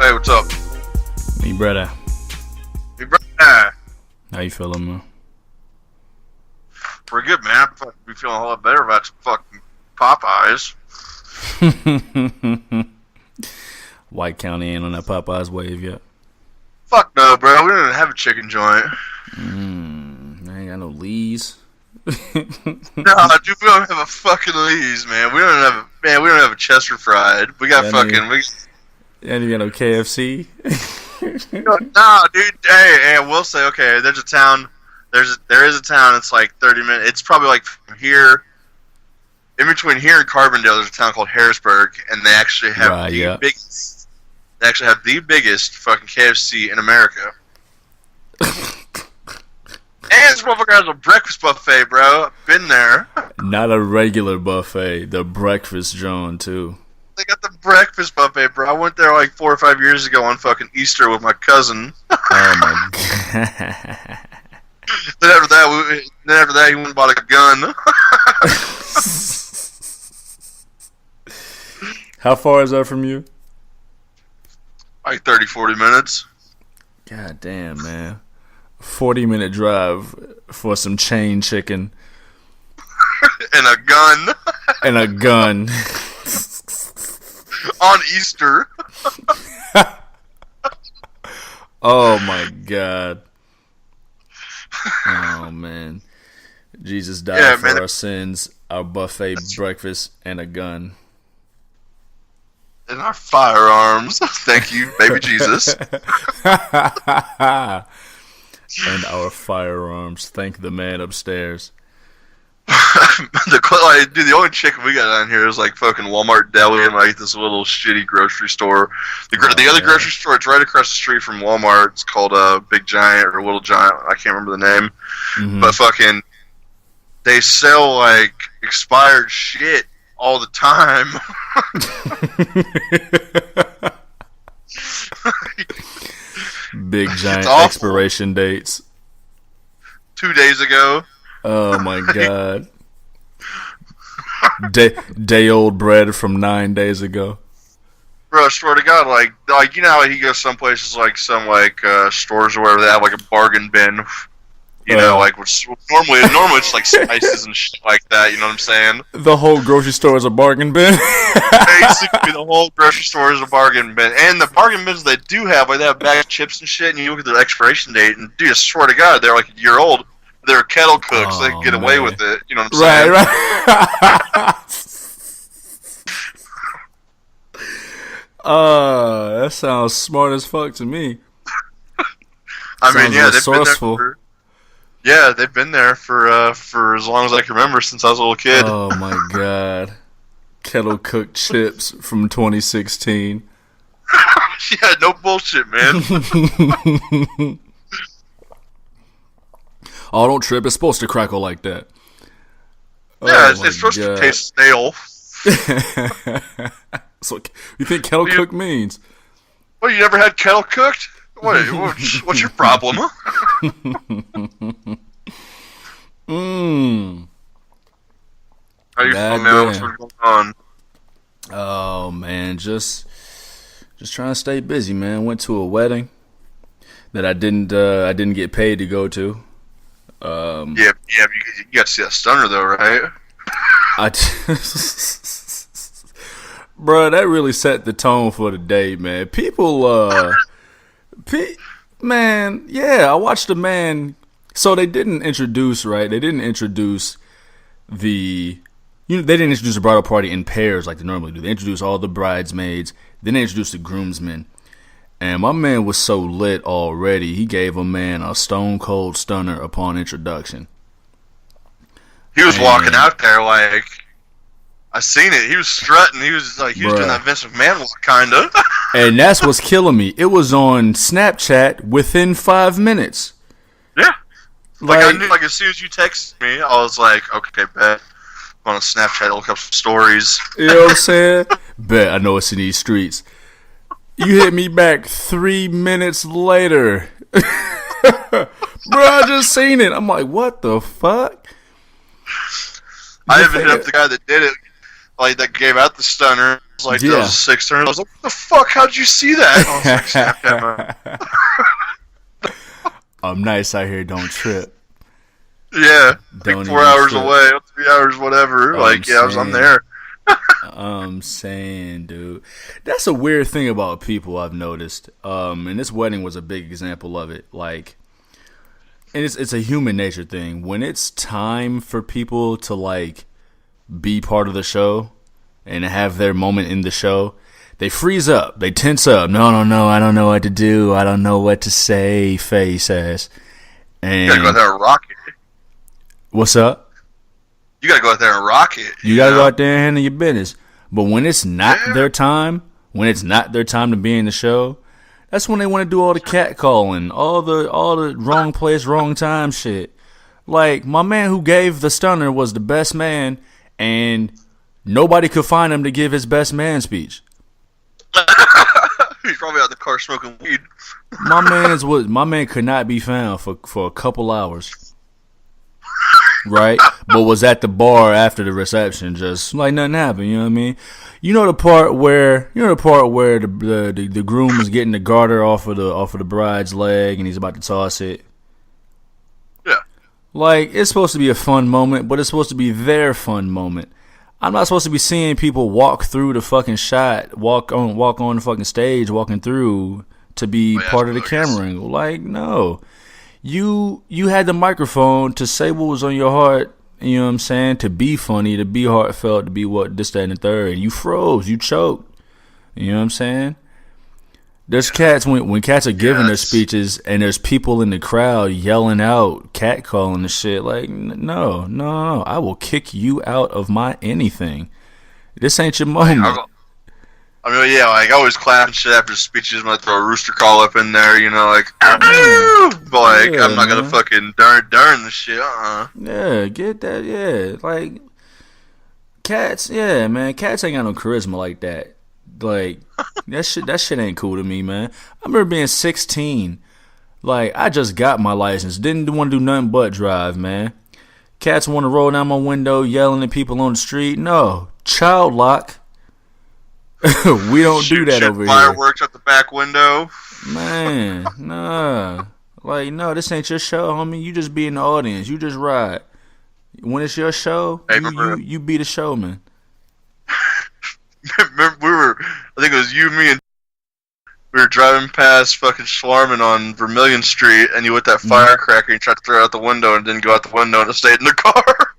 Hey, what's up? Me brother. Hey, brother. How you feeling, man? Pretty good, man. I'd be feeling a whole lot better about some fucking Popeyes. White County ain't on that Popeyes wave yet. Fuck no, bro. We don't even have a chicken joint. I ain't got no Lee's. No, dude, we don't have a fucking Lee's, man. We don't have a Chester Fried. We got You ain't even got no KFC. Nah, dude. Hey, I will say, okay. There is a town. It's like 30 minutes. It's probably like from here. In between here and Carbondale, there's a town called Harrisburg, and they actually have biggest. They actually have the biggest fucking KFC in America. And this motherfucker has a breakfast buffet, bro. I've been there. Not a regular buffet, the breakfast joint too. They got the breakfast buffet, bro. I went there like 4 or 5 years ago on fucking Easter with my cousin. Oh my god. Then after that, he went and bought a gun. How far is that from you? Like 30, 40 minutes. God damn, man. 40-minute drive for some chain chicken. And a gun. And a gun. On Easter. Oh my god. Oh man. Jesus died for our sins, our buffet breakfast, and a gun. And our firearms. Thank you, baby Jesus. And our firearms. Thank the man upstairs. The only chicken we got down here is like fucking Walmart Deli and like this little shitty grocery store. The other grocery store, it's right across the street from Walmart. It's called Big Giant or Little Giant. I can't remember the name. Mm-hmm. But fucking, they sell like expired shit all the time. Big Giant expiration dates. 2 days ago. Oh my god. Day old bread from 9 days ago. Bro, I swear to God, like you know how he goes some places, like some like stores or whatever, they have like a bargain bin. You know, like normally it's like spices and shit like that. You know what I'm saying? The whole grocery store is a bargain bin. Basically, the whole grocery store is a bargain bin, and the bargain bins they do have, like they have bags of chips and shit. And you look at their expiration date, and dude, I swear to God, they're like a year old. They're kettle cooks. So they can get away with it. You know what I'm saying? Right. That sounds smart as fuck to me. I mean, yeah, they've been there for as long as I can remember, since I was a little kid. Oh my god, kettle cooked chips from 2016. Yeah, no bullshit, man. Oh, don't trip. It's supposed to crackle like that. Yeah, it's supposed to taste stale. So, you think kettle cooked means? Well, you never had kettle cooked? What's your problem? How you feeling, man? What's going on? Oh man, just trying to stay busy, man. Went to a wedding that I didn't get paid to go to. Yeah, you got to see that stunner though, right? Bruh, that really set the tone for the day, man. People, man, yeah, I watched a man. So they didn't introduce, right? They didn't introduce the bridal party in pairs like they normally do. They introduced all the bridesmaids, then they introduced the groomsmen. And my man was so lit already, he gave a man a stone cold stunner upon introduction. He was walking out there like, I seen it. He was strutting. He was doing that Vince McMahon walk, kinda. And that's what's killing me. It was on Snapchat within 5 minutes. Yeah. Like I knew, like as soon as you texted me, I was like, okay, bet. I'm on Snapchat, look up some stories. You know what I'm saying? Bet I know it's in these streets. You hit me back 3 minutes later. Bro, I just seen it. I'm like, what the fuck? I even hit up the guy that did it, like that gave out the stunner, like, that was a 6 turn. I was like, what the fuck? How'd you see that? I was like, snap that, man. I'm nice out here, don't trip. Yeah, like 4 hours away, 3 hours, whatever. I'm there. I'm saying, dude, that's a weird thing about people I've noticed. And this wedding was a big example of it. Like, and it's a human nature thing. When it's time for people to like be part of the show and have their moment in the show, they freeze up, they tense up. No, I don't know what to do. I don't know what to say. Face ass. And you gotta go out there and rock it. What's up? You gotta go out there and rock it. You gotta go out there and handle your business. But when it's not their time, when it's not their time to be in the show, that's when they want to do all the catcalling, all the wrong place, wrong time shit. Like, my man who gave the stunner was the best man, and nobody could find him to give his best man speech. He's probably out in the car smoking weed. My man could not be found for a couple hours. Right? But was at the bar after the reception, just like nothing happened, you know what I mean? You know the part where the groom is getting the garter off of the bride's leg and he's about to toss it. Yeah. Like, it's supposed to be a fun moment, but it's supposed to be their fun moment. I'm not supposed to be seeing people walk through the fucking shot, walk on the fucking stage, walking through to be part of the camera angle. Like, no. You had the microphone to say what was on your heart, you know what I'm saying, to be funny, to be heartfelt, to be what, this, that, and the third, and you froze, you choked, you know what I'm saying? There's cats, when cats are giving their speeches, and there's people in the crowd yelling out, catcalling and shit, like, no, I will kick you out of my anything. This ain't your moment. Like, I always clap and shit after speeches when I throw a rooster call up in there, you know, like, but, like, I'm not gonna fucking darn the shit, Yeah, get that, yeah, like, cats, yeah, man, cats ain't got no charisma like that. Like, that shit ain't cool to me, man. I remember being 16, like, I just got my license, didn't want to do nothing but drive, man. Cats want to roll down my window, yelling at people on the street, no, child lock. We don't do that over here. Fireworks at the back window. Man, nah. Like, no, this ain't your show, homie. You just be in the audience. You just ride. When it's your show, you be the showman. Remember, I think it was you, me, and we were driving past fucking Schwarman on Vermilion Street, and you lit that firecracker and you tried to throw it out the window and didn't go out the window and it stayed in the car.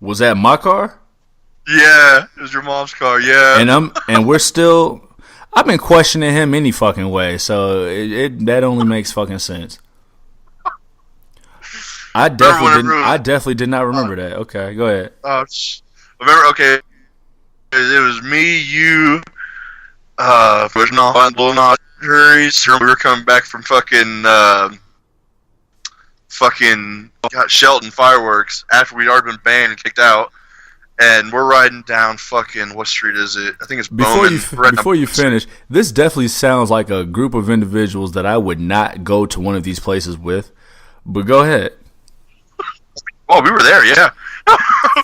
Was that my car? Yeah, it was your mom's car. Yeah, and we're still. I've been questioning him any fucking way, so that only makes fucking sense. I definitely did not remember that. Okay, go ahead. Remember? Okay, it was me, you, Little Juries. We were coming back from fucking Shelton Fireworks after we'd already been banned and kicked out. And we're riding down fucking, what street is it? I think it's Bowman. Before you finish, this definitely sounds like a group of individuals that I would not go to one of these places with. But go ahead. Oh, we were there, yeah.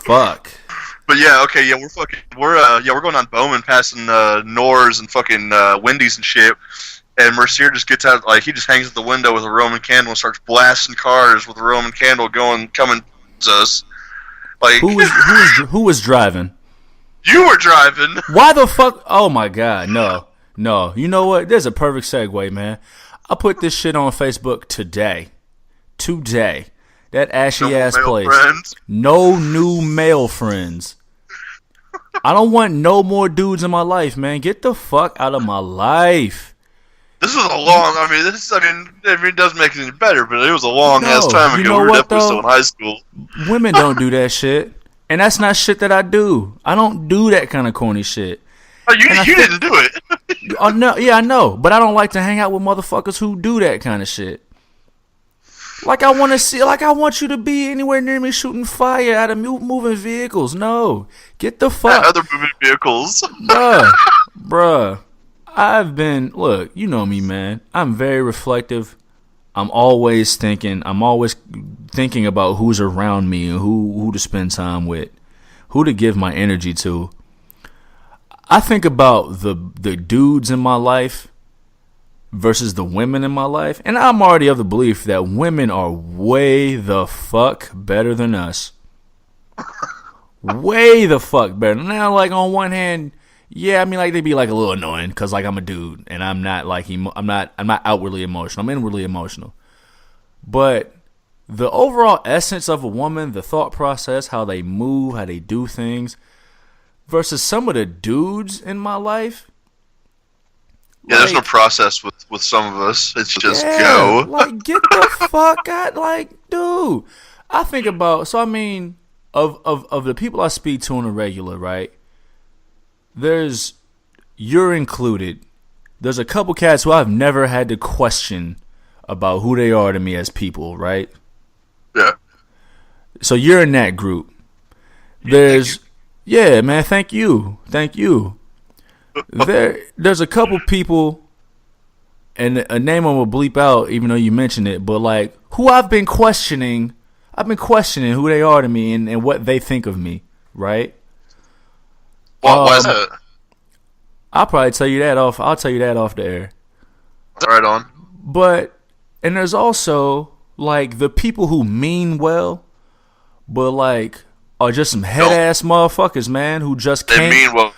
Fuck. But yeah, okay, yeah, we're going on Bowman, passing Nor's and fucking Wendy's and shit. And Mercier just gets out, like, he just hangs at the window with a Roman candle and starts blasting cars with a Roman candle coming to us. Like, who was driving? You were driving. Why the fuck? Oh my god, no. You know what? There's a perfect segue, man. I put this shit on Facebook today. That ashy ass place. Friends. No new male friends. I don't want no more dudes in my life, man. Get the fuck out of my life. This was a long. It doesn't make it any better, but it was a long ass time ago. You know we were what, definitely still in high school. Women don't do that shit, and that's not shit that I do. I don't do that kind of corny shit. Oh, you didn't do it. Oh no, yeah, I know, but I don't like to hang out with motherfuckers who do that kind of shit. Like, I want you to be anywhere near me shooting fire out of moving vehicles. No, get the fuck. Other moving vehicles, bruh. Look, you know me, man. I'm very reflective. I'm always thinking about who's around me and who to spend time with, who to give my energy to. I think about the dudes in my life versus the women in my life, and I'm already of the belief that women are way the fuck better than us. Way the fuck better. Now, like, on one hand, yeah, I mean, like, they be like a little annoying because, like, I'm a dude and I'm not like I'm not outwardly emotional. I'm inwardly emotional. But the overall essence of a woman, the thought process, how they move, how they do things, versus some of the dudes in my life. Yeah, there's no process with some of us. It's just go. Like, get the fuck out. Like, dude. I think about, so I mean, of the people I speak to on a regular, right? You're included. There's a couple cats who I've never had to question about who they are to me as people, right? Yeah. So you're in that group. Yeah, man, thank you. There's a couple people, and a name I'm gonna bleep out, even though you mentioned it, but like who I've been questioning who they are to me and what they think of me, right? Why is that? I'll probably tell you that off. I'll tell you that off the air. Right on. But and there's also like the people who mean well, but like are just some head ass motherfuckers, man, who just can't. They mean well,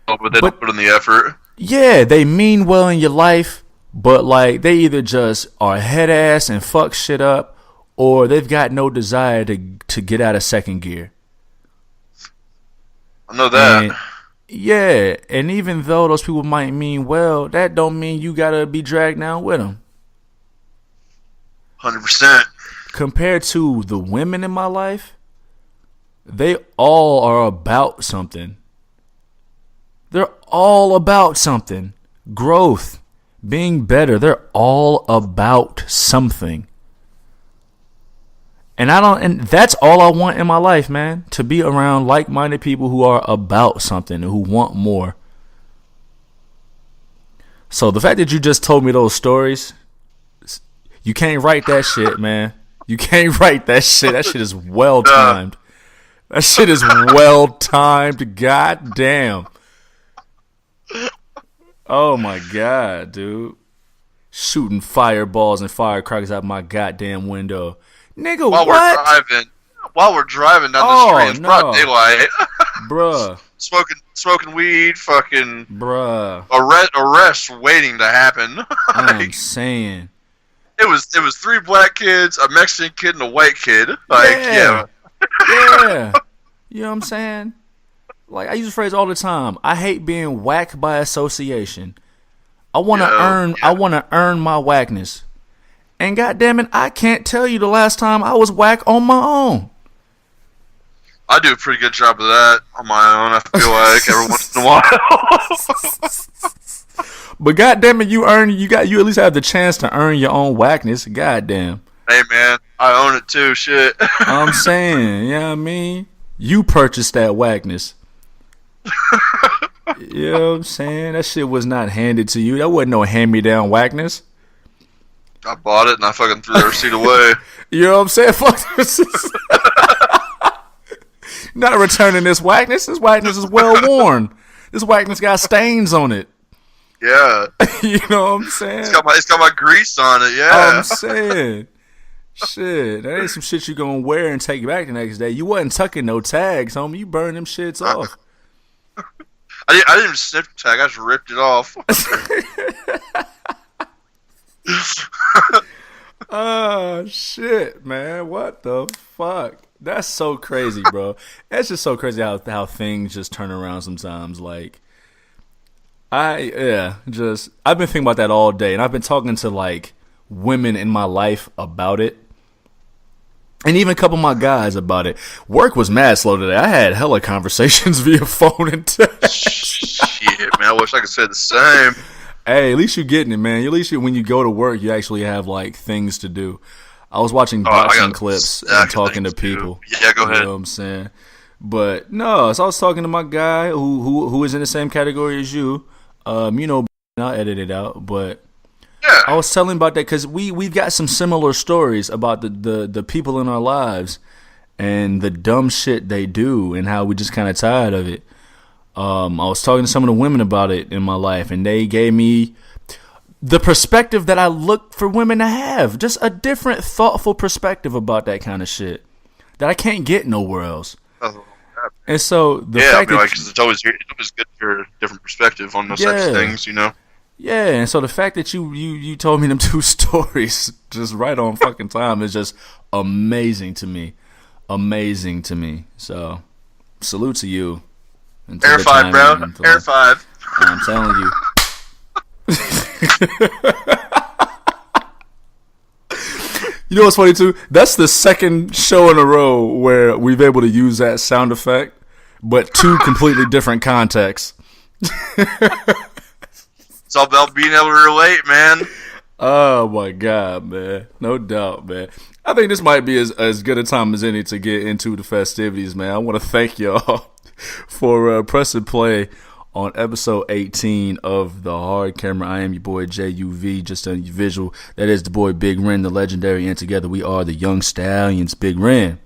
but they don't put in the effort. Yeah, they mean well in your life, but like they either just are head ass and fuck shit up, or they've got no desire to get out of second gear. I know that. And even though those people might mean well, that don't mean you gotta be dragged down with them. 100%. Compared to the women in my life, they all are about something. They're all about something. Growth, being better. They're all about something. And that's all I want in my life, man. To be around like-minded people who are about something and who want more. So the fact that you just told me those stories, you can't write that shit, man. You can't write that shit. That shit is well timed. That shit is well timed. God damn. Oh my god, dude. Shooting fireballs and firecrackers out my goddamn window. Nigga, While we're driving down the street in broad daylight. Bruh. Smoking weed, fucking bruh. Arrest waiting to happen. I'm saying. It was 3 black kids, a Mexican kid, and a white kid. Yeah. You know what I'm saying? Like, I use the phrase all the time. I hate being whack by association. I want to earn my whackness. And goddamn it, I can't tell you the last time I was whack on my own. I do a pretty good job of that on my own, I feel like, every once in a while. But goddamn it, you at least have the chance to earn your own whackness. Goddamn. Hey man, I own it too, shit. I'm saying, you know what I mean? You purchased that whackness. You know what I'm saying? That shit was not handed to you. That wasn't no hand-me-down whackness. I bought it and I fucking threw the receipt away. You know what I'm saying? Fuck the receipt. Not returning this whackness. This whackness is well worn. This whackness got stains on it. Yeah. You know what I'm saying? It's got my grease on it, yeah. I'm saying. Shit, that ain't some shit you gonna wear and take back the next day. You wasn't tucking no tags, homie. You burned them shits off. I didn't even sniff the tag. I just ripped it off. Oh, shit, man. What the fuck? That's so crazy, bro. That's just so crazy how things just turn around sometimes. Like, I've been thinking about that all day, and I've been talking to, like, women in my life about it. And even a couple of my guys about it. Work was mad slow today. I had hella conversations via phone and text. Shit, man. I wish I could say the same. Hey, at least you're getting it, man. At least when you go to work, you actually have, like, things to do. I was watching boxing clips and talking to people. Yeah, go ahead. You know what I'm saying? But, no, so I was talking to my guy who is in the same category as you. You know, I'll edit it out, but... Yeah. I was telling about that because we've got some similar stories about the people in our lives and the dumb shit they do and how we just kind of tired of it. I was talking to some of the women about it in my life, and they gave me the perspective that I look for women to have. Just a different, thoughtful perspective about that kind of shit that I can't get nowhere else. And so the fact that because it's always good to hear a different perspective on those types of things, you know. Yeah, and so the fact that you told me them 2 stories just right on fucking time is just amazing to me. Amazing to me. So, salute to you. Air 5, bro. Air 5. I'm telling you. You know what's funny too? That's the second show in a row where we've been able to use that sound effect, but 2 completely different contexts. It's all about being able to relate, man. Oh my god, man. No doubt, man. I think this might be as good a time as any to get into the festivities, man. I want to thank y'all for pressing play on episode 18 of The Hard Camera. I am your boy JUV, just on your visual. That is the boy Big Ren, the legendary, and together we are the Young Stallions. Big Ren.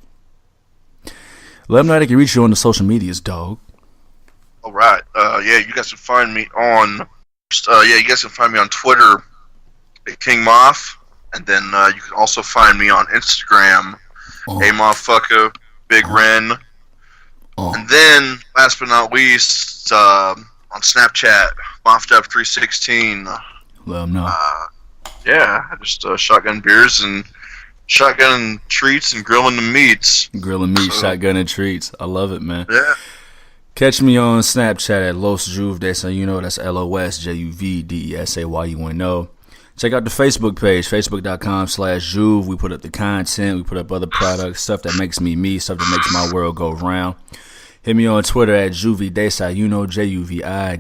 Let them know they can reach you on the social medias, dog. All right. You guys can find me on Twitter at King Moth, and then you can also find me on Instagram, Hey Motherfucker, Big Ren. And then, last but not least, on Snapchat, MoffedUp316. Let them know. I just shotgun beers and shotgun treats and grilling the meats. Grilling meat, shotgun and treats. I love it, man. Yeah. Catch me on Snapchat at Los Juve Desay. You know that's LOSJUVDESAYUNO. Check out the Facebook page, facebook.com/Juve. We put up the content. We put up other products, stuff that makes me, stuff that makes my world go round. Hit me on Twitter at Juvie Desayuno,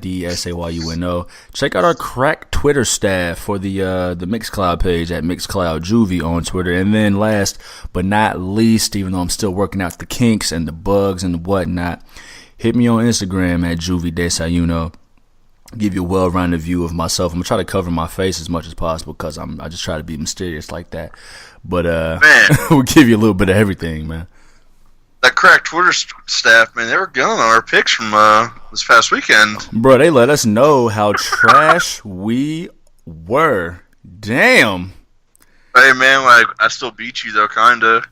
JUVIDESAYUNO. Check out our crack Twitter staff for the Mixcloud page at Mixcloud Juvie on Twitter. And then last but not least, even though I'm still working out the kinks and the bugs and the whatnot, hit me on Instagram at Juvie Desayuno. Give you a well-rounded view of myself. I'm gonna try to cover my face as much as possible because I just try to be mysterious like that. But we'll give you a little bit of everything, man. That crack Twitter staff, man, they were gunning on our picks from this past weekend. Bro, they let us know how trash we were. Damn. Hey, man, I still beat you though, kinda.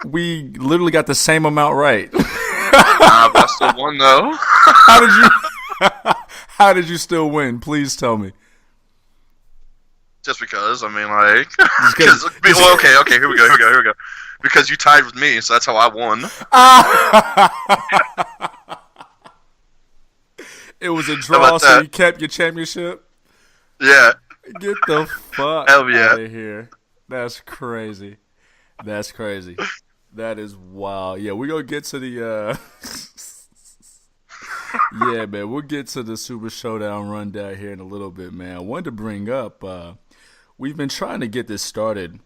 We literally got the same amount right. I still won though. How did you still win? Please tell me. Just because, okay, here we go. Because you tied with me, so that's how I won. It was a draw, so you kept your championship? Yeah. Get the fuck out of here. That's crazy. That is wild. Yeah, we're going to get to the... Yeah, man, we'll get to the Super Showdown rundown here in a little bit, man. I wanted to bring up, we've been trying to get this started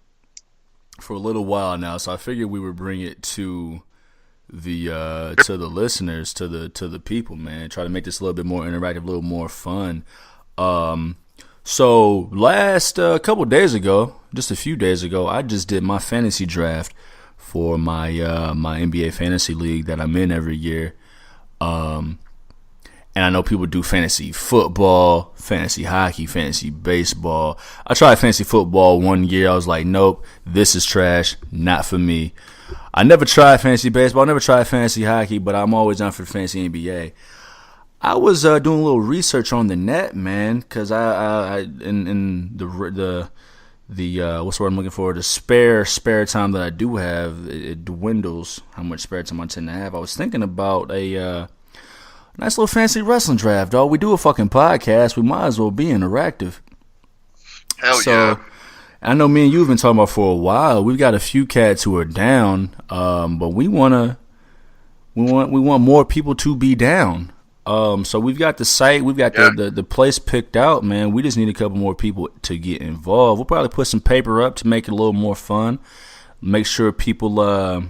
for a little while now, so I figured we would bring it to the listeners, to the people, man. Try to make this a little bit more interactive, a little more fun. So last couple days ago, just a few days ago, I just did my fantasy draft for my my NBA fantasy league that I'm in every year. And I know people do fantasy football, fantasy hockey, fantasy baseball. I tried fantasy football one year. I was like, nope, this is trash. Not for me. I never tried fantasy baseball. I never tried fantasy hockey, but I'm always down for fantasy NBA. I was doing a little research on the net, man, because I in the what's the word I'm looking for? The spare time that I do have, it dwindles how much spare time I tend to have. I was thinking about a nice little fancy wrestling draft, dog. We do a fucking podcast. We might as well be interactive. Hell yeah. I know me and you have been talking about for a while. We've got a few cats who are down, but we want more people to be down. So we've got the site, we've got the place picked out, man. We just need a couple more people to get involved. We'll probably put some paper up to make it a little more fun. Make sure people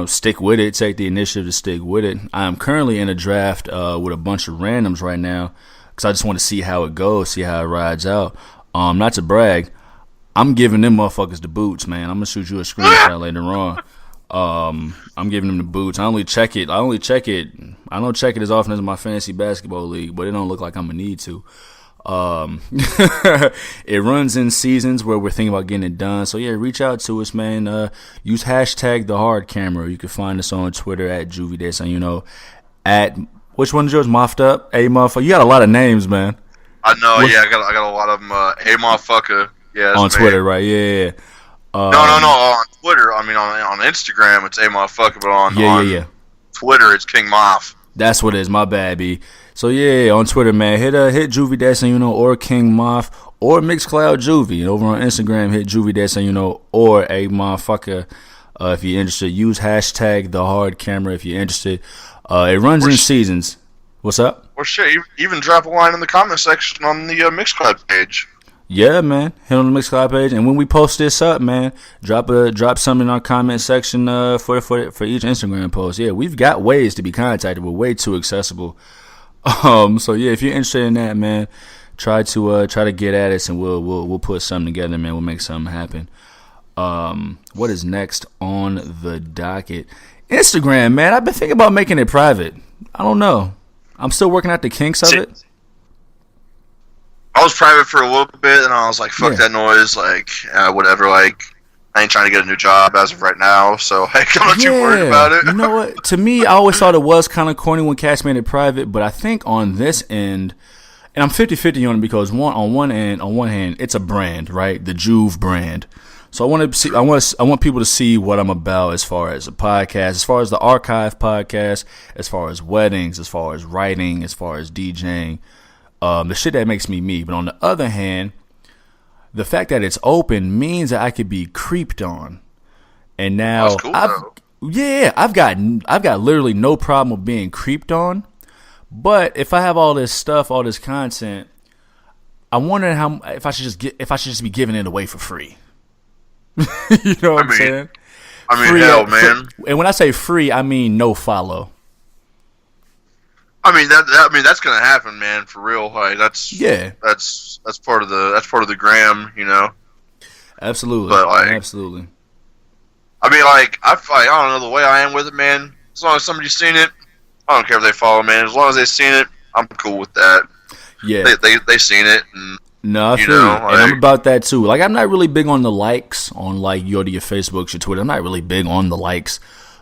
stick with it, take the initiative to stick with it. I am currently in a draft with a bunch of randoms right now because I just want to see how it goes, see how it rides out. Not to brag, I'm giving them motherfuckers the boots, man. I'm going to shoot you a screenshot later on. I'm giving him the boots. I don't check it as often as my fantasy basketball league, but it don't look like I'm gonna need to. It runs in seasons where we're thinking about getting it done. So yeah, reach out to us, man. Use hashtag the hard camera. You can find us on Twitter at Juvie Day, you know, at which one's yours? Moffed up? A motherfucker. You got a lot of names, man. I know. Yeah, I got a lot of them. A motherfucker. Yeah. On Twitter, right? Yeah. No. On Twitter. I mean, on Instagram, it's a motherfucker, but on Twitter, it's King Moff. That's what it is. My bad, B. So yeah, on Twitter, man, hit Juvie Day, you know, or King Moff, or Mixcloud Juvie. And over on Instagram, hit Juvie Day, you know, or a motherfucker. If you're interested, use hashtag the hard camera if you're interested. It runs in seasons. What's up? Or shit, even drop a line in the comment section on the Mixcloud page. Yeah, man. Hit on the Mixcloud page, and when we post this up, man, drop something in our comment section for each Instagram post. Yeah, we've got ways to be contacted. We're way too accessible. So yeah, if you're interested in that, man, try to get at us, and we'll put something together, man. We'll make something happen. What is next on the docket? Instagram, man. I've been thinking about making it private. I don't know. I'm still working out the kinks of it. I was private for a little bit, and I was like, fuck that noise, like, whatever, like, I ain't trying to get a new job as of right now, so, like, I'm not too worried about it. You know what? To me, I always thought it was kind of corny when Cash made it private, but I think on this end, and I'm 50-50 on it because on one hand, it's a brand, right? The Juve brand. So I want people to see what I'm about as far as a podcast, as far as the archive podcast, as far as weddings, as far as writing, as far as DJing. The shit that makes me me. But on the other hand, the fact that it's open means that I could be creeped on. And now, cool, I've got literally no problem with being creeped on. But if I have all this stuff, all this content, I'm wondering if I should just be giving it away for free. You know what I'm saying? I mean, free, hell, man. And when I say free, I mean no follow. I mean that's gonna happen, man, for real. Like that's part of the gram, you know. Absolutely, but like, absolutely. I mean, like I don't know the way I am with it, man. As long as somebody's seen it, I don't care if they follow, man. As long as they've seen it, I'm cool with that. Yeah, they seen it. And, no, I feel you. Like, and I'm about that too. Like I'm not really big on the likes on like your Facebook, your Twitter. I'm not really big on the likes,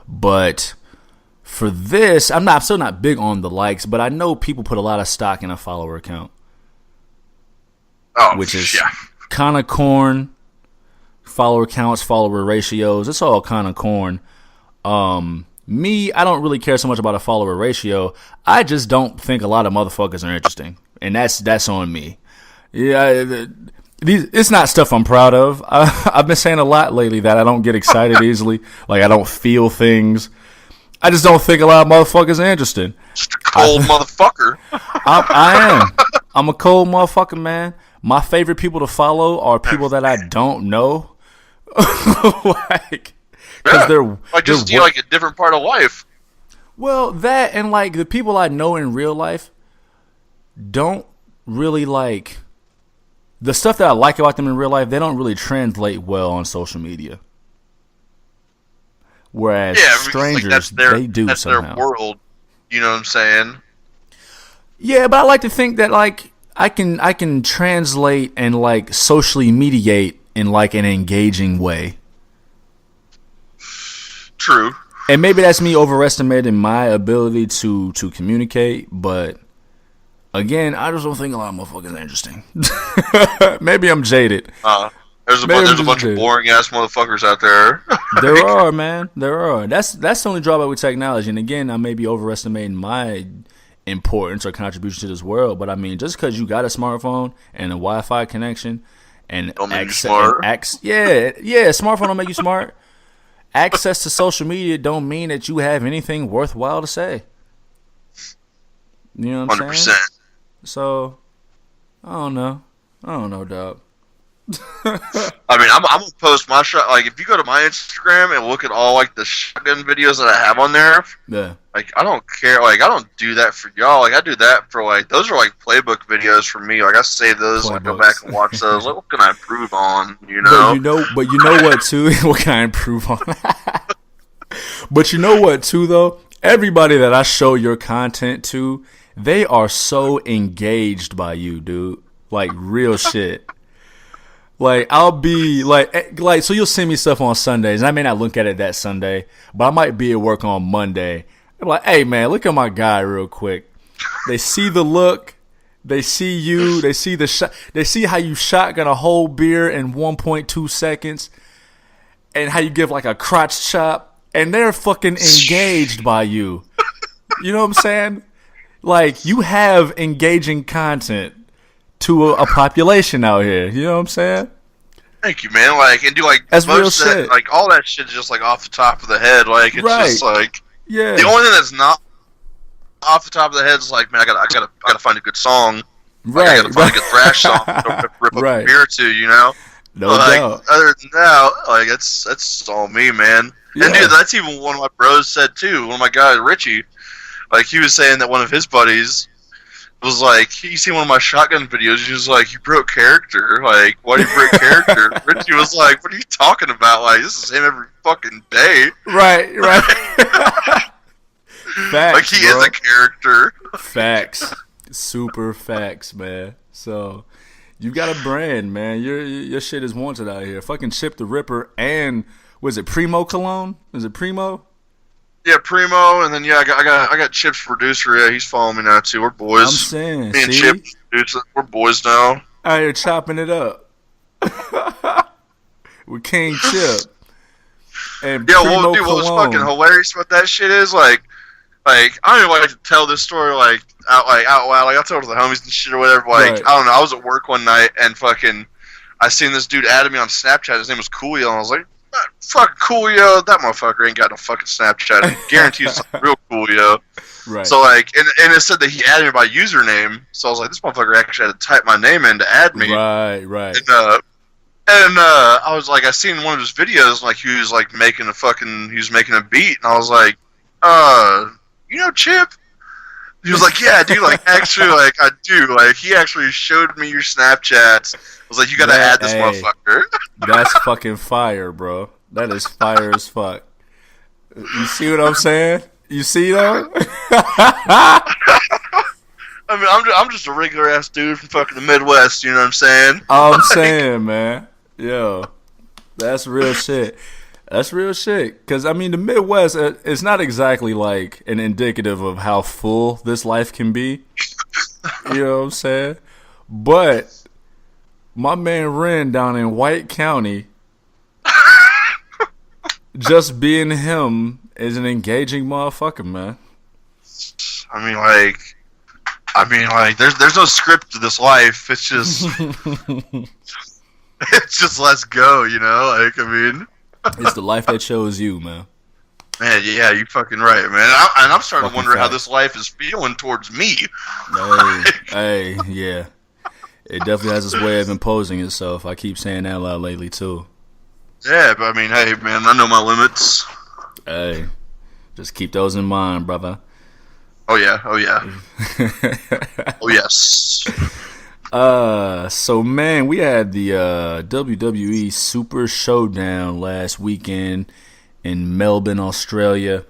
but. For this, I'm still not big on the likes, but I know people put a lot of stock in a follower count. Which is kind of corn. Follower counts, follower ratios, it's all kind of corn. Me, I don't really care so much about a follower ratio. I just don't think a lot of motherfuckers are interesting, and that's on me. Yeah, it's not stuff I'm proud of. I've been saying a lot lately that I don't get excited easily. Like I don't feel things. I just don't think a lot of motherfuckers are interested. Just a cold motherfucker. I am. I'm a cold motherfucker, man. My favorite people to follow are people that I don't know. Like, because they're just like a different part of life. Well, that and like the people I know in real life don't really like the stuff that I like about them in real life. They don't really translate well on social media. Whereas strangers, they do that's somehow. Their world, you know what I'm saying? Yeah, but I like to think that like I can translate and like socially mediate in like an engaging way. True. And maybe that's me overestimating my ability to communicate, but again, I just don't think a lot of motherfuckers are interesting. Maybe I'm jaded. There's a bunch of boring ass motherfuckers out there. There are, man. There are. That's the only drawback with technology. And again, I may be overestimating my importance or contribution to this world. But I mean, just because you got a smartphone and a Wi-Fi connection and don't make you smart. Smartphone don't make you smart. Access to social media don't mean that you have anything worthwhile to say. You know what I'm 100%. Saying? So, I don't know, dog. I mean, I'm gonna post my shot. Like, if you go to my Instagram and look at all like the shotgun videos that I have on there, yeah. Like, I don't care. Like, I don't do that for y'all. Like, I do that for like those are like playbook videos for me. Like, I save those. I go back and watch those. Like, what can I improve on? You know. But you know what too? What can I improve on? But you know what, too, though? Everybody that I show your content to, they are so engaged by you, dude. Like, real shit. Like, I'll be, like, so you'll send me stuff on Sundays, and I may not look at it that Sunday, but I might be at work on Monday. I'm like, hey, man, look at my guy real quick. They see the look. They see you. They see the shot. They see how you shotgun a whole beer in 1.2 seconds, and how you give like a crotch chop, and they're fucking engaged by you. You know what I'm saying? Like, you have engaging content to a population out here. You know what I'm saying? Thank you, man. Like, and do like that's most real of that, shit. like all that shit is just like off the top of the head. Like, it's just like yeah. The only thing that's not off the top of the head is like, man, I gotta find a good song. Like, I gotta find a good thrash song to rip up a beer to, you know. No like, doubt. Other than that, like that's all me, man. Yeah. And dude, that's even one of my bros said too. One of my guys, Richie, like he was saying that one of his buddies was like, he seen one of my shotgun videos. He was like, "You broke character. Like, why do you break character?" Richie was like, "What are you talking about? Like, this is him every fucking day." Right. Facts, like he is a character. Facts. Super facts, man. So you got a brand, man. Your shit is wanted out here. Fucking Chip the Ripper and was it Primo Cologne? Is it Primo? Yeah, Primo, and then I got Chip's producer. Yeah, he's following me now too. We're boys. I'm saying, me and Chip, we're boys now. Out here chopping it up with King Chip. And yeah, Primo dude, what was Cologne. fucking hilarious about that shit is like I don't even like to tell this story out loud. Like I'll tell it to the homies and shit or whatever. Like right. I don't know. I was at work one night and fucking I seen this dude added me on Snapchat. His name was Coolio, and I was like, fucking Coolio, that motherfucker ain't got no fucking Snapchat. I guarantee it's real Coolio. Right. So like, and it said that he added me by username. So I was like, this motherfucker actually had to type my name in to add me. Right. And I was like, I seen one of his videos, like he was like making a beat, and I was like, you know Chip? He was like, yeah, dude, like actually, like I do. Like he actually showed me your Snapchats. I was like, you gotta add this motherfucker. That's fucking fire, bro. That is fire as fuck. You see what I'm saying? You see though? I mean, I'm just a regular ass dude from fucking the Midwest. You know what I'm saying? I'm saying, man. Yo, that's real shit. That's real shit. Because, I mean, the Midwest, it's not exactly like an indicative of how full this life can be. You know what I'm saying? But my man Ren down in White County, just being him is an engaging motherfucker, man. I mean, like, there's no script to this life. It's just, it's just let's go, you know? Like, I mean, it's the life that chose you, man. Man, yeah, you fucking right, man. And I'm starting to wonder how this life is feeling towards me. Hey, yeah. It definitely has its way of imposing itself. I keep saying that a lot lately, too. Yeah, but I mean, hey, man, I know my limits. Hey, just keep those in mind, brother. Oh, yeah. Oh, yes. So, man, we had the WWE Super Showdown last weekend in Melbourne, Australia.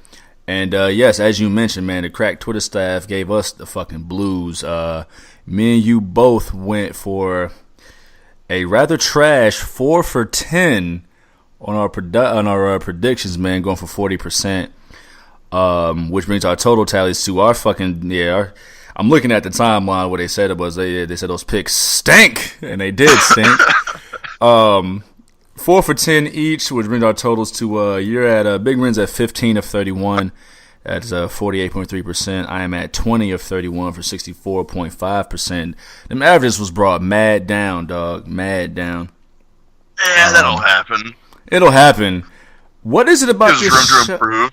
And, yes, as you mentioned, man, the crack Twitter staff gave us the fucking blues. Me and you both went for a rather trash 4 for 10 on our predictions, man, going for 40%. Which brings our total tallies to our fucking, I'm looking at the timeline where they said it was. They said those picks stink, and they did stink. 4 for 10 each, which brings our totals to you're at Big Ren's at 15 of 31. That's 48.3%. I am at 20 of 31 for 64.5%. Them averages was brought mad down, dog. Mad down. Yeah, that'll happen. It'll happen. What is it about this show? There's room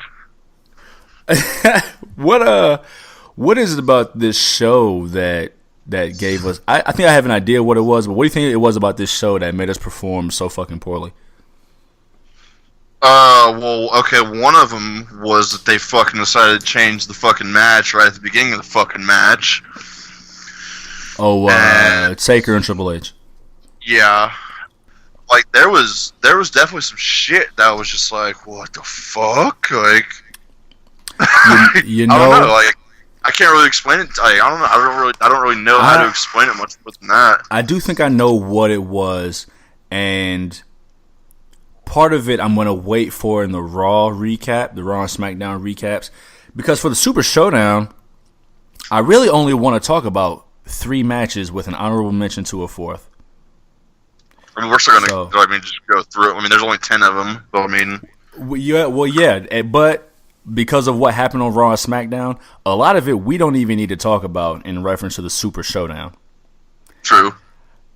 to improve. What is it about this show that gave us? I think I have an idea what it was, but what do you think it was about this show that made us perform so fucking poorly? Well, okay, one of them was that they fucking decided to change the fucking match right at the beginning of the fucking match. Oh, Taker and Triple H. Yeah. like there was definitely some shit that was just like, what the fuck, like. You know, I don't know, like I can't really explain it. Like, I don't know. I don't really know how to explain it much more than that. I do think I know what it was, and part of it I'm going to wait for in the Raw recap, the Raw and SmackDown recaps, because for the Super Showdown, I really only want to talk about 3 matches with an honorable mention to a 4th. I mean, we're still going to, just go through it. I mean, there's only 10 of them, but I mean... Yeah, but because of what happened on Raw and SmackDown, a lot of it we don't even need to talk about in reference to the Super Showdown. True.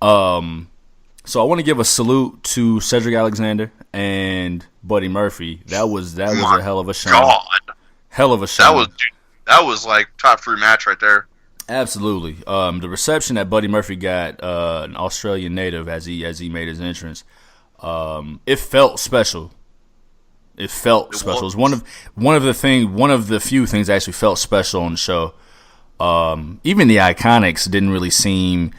So I want to give a salute to Cedric Alexander and Buddy Murphy. That was a hell of a show. God. Hell of a show. That was like top 3 match right there. Absolutely. The reception that Buddy Murphy got, an Australian native, as he made his entrance, it felt special. It felt special. It was one of the few things that actually felt special on the show. Even the Iconics didn't really seem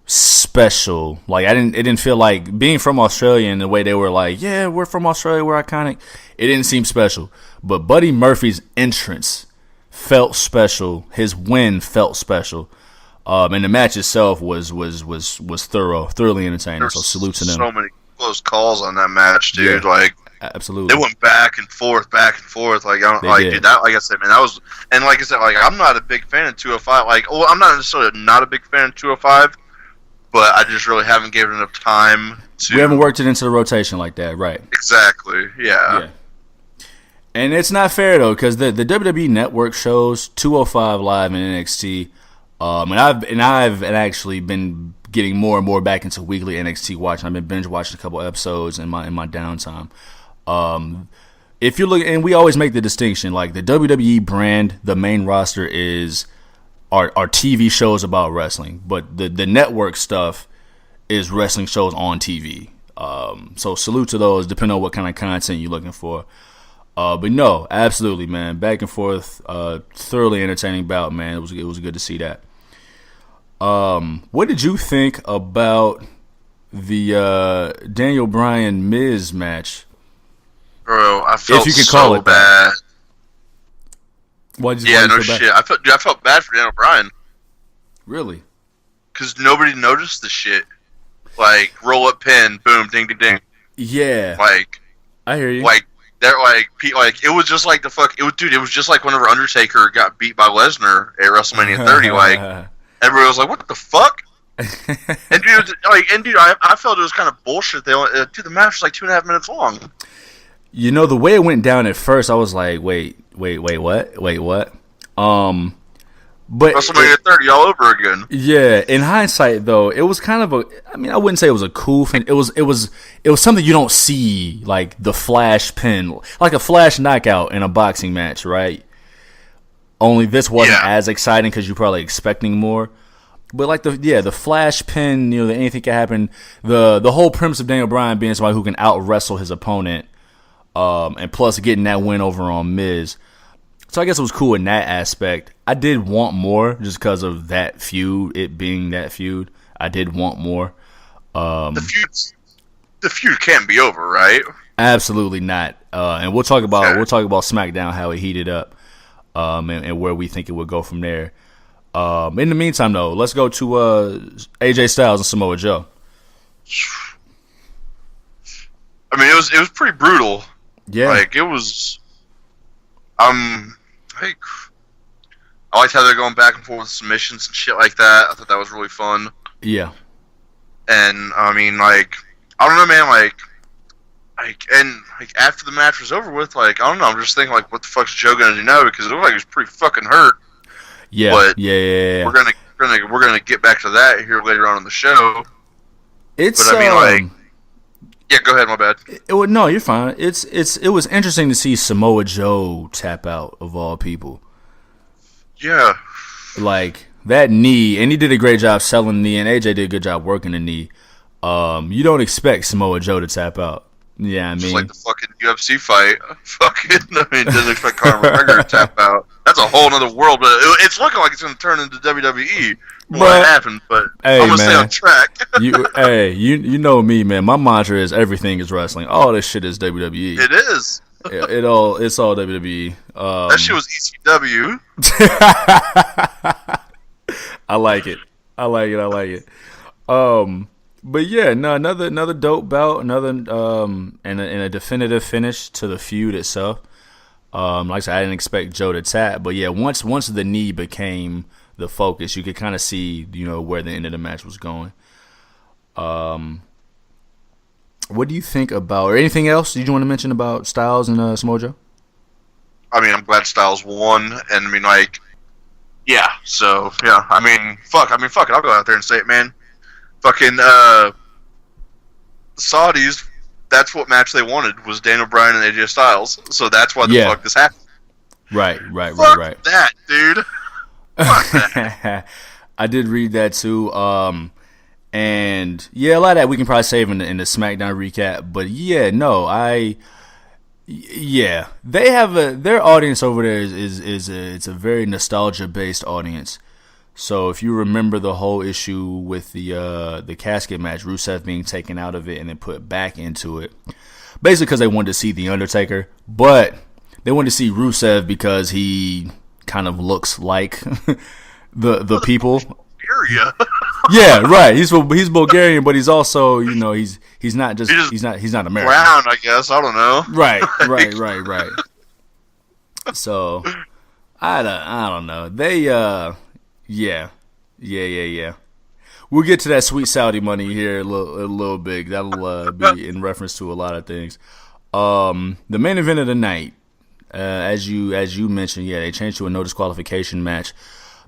special. Like it didn't feel like being from Australia and the way they were like, yeah, we're from Australia, we're iconic. It didn't seem special. But Buddy Murphy's entrance felt special. His win felt special. And the match itself was thoroughly entertaining. So salute to them. So many close calls on that match, dude. Yeah. Like absolutely, they went back and forth. Like dude, that, like I said, man, that was, and like I said, like I'm not a big fan of 205. Like, well, I'm not necessarily not a big fan of 205, but I just really haven't given enough time to. We haven't worked it into the rotation like that, right? Exactly. Yeah. And it's not fair though, because the WWE Network shows 205 Live and NXT, and I've actually been getting more and more back into weekly NXT watching. I've been binge watching a couple episodes in my downtime. If you look, and we always make the distinction, like the WWE brand, the main roster is our TV shows about wrestling, but the network stuff is wrestling shows on TV. So salute to those, depending on what kind of content you're looking for. But no, absolutely, man, back and forth, thoroughly entertaining bout, man. It was good to see that. What did you think about the Daniel Bryan Miz match? Bro, I felt if you could call it bad. Why no shit. I felt bad for Daniel Bryan. Really? Because nobody noticed the shit. Like, roll up pin, boom, ding, ding, ding. Yeah. Like, I hear you. Like, they're like it was just like it was just like whenever Undertaker got beat by Lesnar at WrestleMania 30. Like, everybody was like, "What the fuck?" and dude, I felt it was kind of bullshit. The match was like 2.5 minutes long. You know, the way it went down at first, I was like, wait, what? But WrestleMania 30 all over again. Yeah, in hindsight though, it was kind of I wouldn't say it was a cool thing. It was something you don't see, like the flash pin, like a flash knockout in a boxing match, right? Only this wasn't as exciting because you're probably expecting more. But like the flash pin, that anything can happen. The whole premise of Daniel Bryan being somebody who can out wrestle his opponent, and plus getting that win over on Miz. So I guess it was cool in that aspect. I did want more just because of that feud, it being that feud. I did want more. The feud can't be over, right? Absolutely not. And we'll talk about SmackDown, how it heated up, and where we think it would go from there. In the meantime, though, let's go to AJ Styles and Samoa Joe. I mean, it was pretty brutal. Yeah, like it was. I liked how they're going back and forth with submissions and shit like that. I thought that was really fun. Yeah. And I mean, like, I don't know, man. Like after the match was over with, like, I don't know. I'm just thinking, like, what the fuck's Joe gonna do now? Because it looked like he was pretty fucking hurt. Yeah. But yeah. We're gonna get back to that here later on in the show. But I mean, like. Yeah, go ahead. My bad. No, you're fine. It was interesting to see Samoa Joe tap out of all people. Yeah. Like that knee, and he did a great job selling the knee, and AJ did a good job working the knee. You don't expect Samoa Joe to tap out. Yeah, I Just mean, like the fucking UFC fight. Didn't expect Conor McGregor to tap out. That's a whole other world, but it's looking like it's going to turn into WWE from what happened, but hey, I'm going to stay man, on track. you know me, man. My mantra is everything is wrestling. All this shit is WWE. It is. It's all WWE. That shit was ECW. I like it. But yeah, no, another dope bout, another and a definitive finish to the feud itself. Like I said, I didn't expect Joe to tap, but yeah, once the knee became the focus, you could kind of see, where the end of the match was going. What do you think about, or anything else you want to mention about Styles and Samoa Joe? I mean, I'm glad Styles won, and I mean, like, yeah. So yeah, I mean, fuck it. I'll go out there and say it, man. Fucking Saudis. That's what match they wanted was Daniel Bryan and AJ Styles. So that's why the fuck this happened. Right. Fuck that, dude. Fuck that. I did read that too. And yeah, a lot of that we can probably save in the Smackdown recap. But yeah, no, they have their audience over there it's a very nostalgia based audience. So if you remember the whole issue with the casket match, Rusev being taken out of it and then put back into it, basically because they wanted to see the Undertaker, but they wanted to see Rusev because he kind of looks like the people. Bulgaria. Yeah, right. He's Bulgarian, but he's also he's not American. Brown, I guess. I don't know. Right. So I don't know. They Yeah. We'll get to that sweet Saudi money here a little bit. That'll be in reference to a lot of things. The main event of the night, as you mentioned, they changed to a no disqualification match.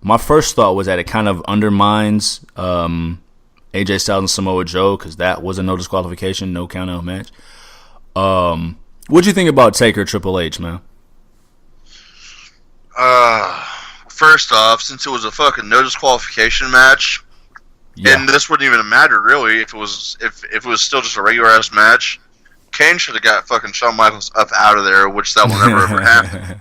My first thought was that it kind of undermines AJ Styles and Samoa Joe because that was a no disqualification, no count out match. What'd you think about Taker Triple H, man? First off, since it was a fucking no disqualification match, and this wouldn't even matter really if it was still just a regular ass match, Kane should have got fucking Shawn Michaels up out of there, which that will never ever happen.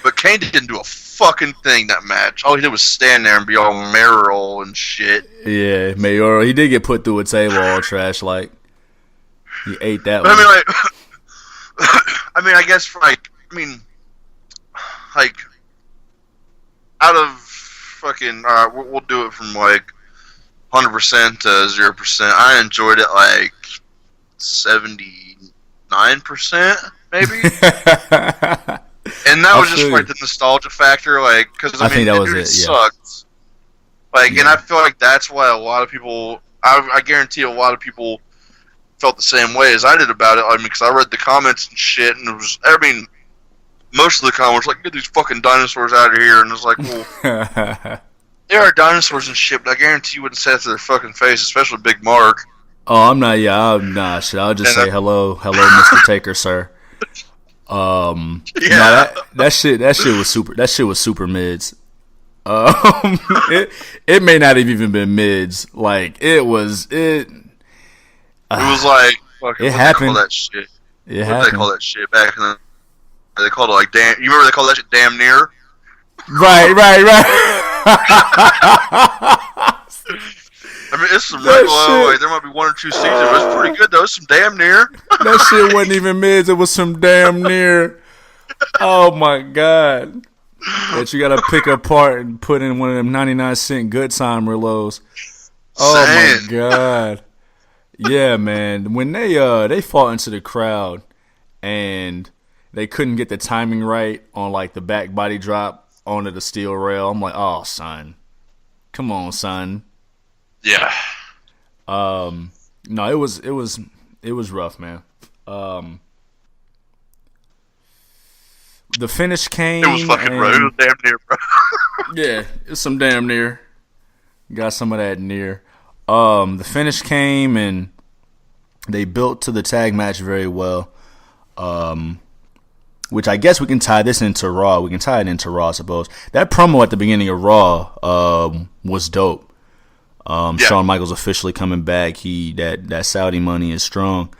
But Kane didn't do a fucking thing that match. All he did was stand there and be all mayoral and shit. Yeah, mayoral. He did get put through a table all trash like. He ate that one. I guess out of fucking, alright, we'll do it from like 100% to 0%. I enjoyed it like 79%, maybe. And that was just like the nostalgia factor, like, because I think that was it. Sucked. Like, and I feel like that's why a lot of people, I guarantee a lot of people felt the same way as I did about it. I mean, because I read the comments and shit, and it was, most of the comments like, get these fucking dinosaurs out of here, and it's like, well, there are dinosaurs and shit, but I guarantee you wouldn't say it to their fucking face, especially Big Mark. Oh, I'm not shit. I'll just say hello, Mr. Taker, sir. That shit was super. That shit was super mids. It may not have even been mids. Like it was. It was like fucking. It happened. They call that shit back in the. They called it like damn. You remember they called that shit damn near? Right. I mean, it's some regular. Like, there might be one or two seasons, but it's pretty good though. It's some damn near. That shit wasn't even mids. It was some damn near. Oh my god! That you gotta pick apart and put in one of them 99-cent Good Time reloads. Oh my god! Yeah, man. When they fought into the crowd and they couldn't get the timing right on like the back body drop onto the steel rail, I'm like, oh son, come on, son. Yeah. No, it was rough, man. The finish came. It was fucking rough. It was damn near, bro. Yeah, it's some damn near. Got some of that near. The finish came and they built to the tag match very well. Which I guess we can tie this into Raw. We can tie it into Raw, I suppose. That promo at the beginning of Raw was dope. Shawn Michaels officially coming back. That Saudi money is strong.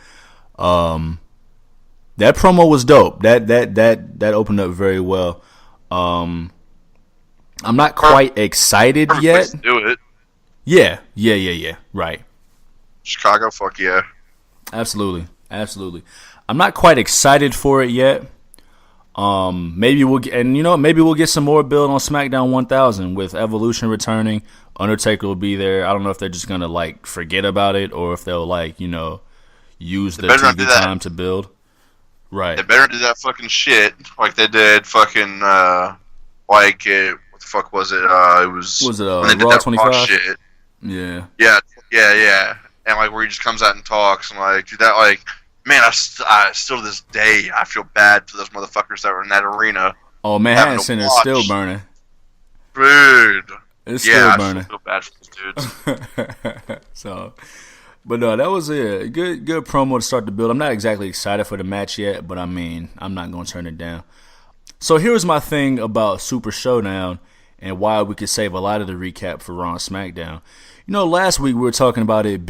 That promo was dope. That opened up very well. I'm not quite excited yet. Do it. Yeah. Right. Chicago, fuck yeah. Absolutely. I'm not quite excited for it yet. Maybe we'll get some more build on SmackDown 1000 with Evolution returning. Undertaker will be there. I don't know if they're just gonna like forget about it or if they'll use their TV time to build. Right. They better do that fucking shit like they did fucking what the fuck was it? It was Raw 25? Shit. Yeah. Yeah. And like where he just comes out and talks and like dude, that like man, I still to this day I feel bad for those motherfuckers that were in that arena. Oh, Manhattan Center is still burning. Dude. It's still burning. I feel bad for those dudes. So, but no, that was a good promo to start the build. I'm not exactly excited for the match yet, but I mean, I'm not going to turn it down. So here's my thing about Super Showdown and why we could save a lot of the recap for Raw and SmackDown. Last week we were talking about it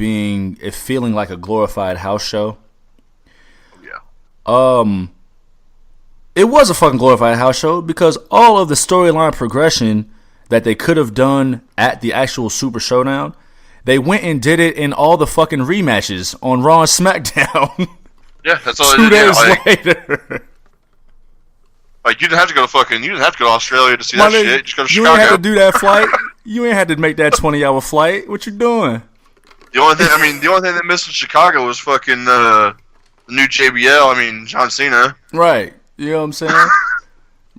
feeling like a glorified house show. Yeah. It was a fucking glorified house show because all of the storyline progression that they could have done at the actual Super Showdown, they went and did it in all the fucking rematches on Raw and SmackDown. Yeah, that's all 2 they did. days later. Like you didn't have to go to Australia to see that shit. Just go to Chicago. You ain't had to do that flight. You ain't had to make that 20-hour flight. What you doing? The only thing they missed in Chicago was fucking the new JBL. John Cena. Right. You know what I'm saying?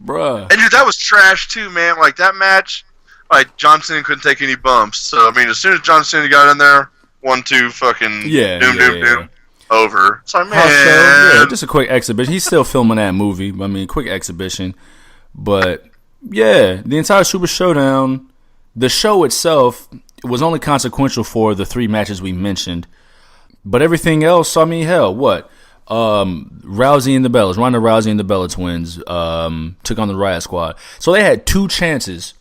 Bruh. And dude, that was trash too, man. Like that match, like John Cena couldn't take any bumps. So as soon as John Cena got in there, 1-2 fucking doom. Over. So man, just a quick exhibition. He's still filming that movie. Quick exhibition. But yeah, the entire Super Showdown, the show itself was only consequential for the 3 matches we mentioned. But everything else, hell, what? Rousey and the Bellas, Ronda Rousey and the Bella Twins took on the Riot Squad. So they had 2 chances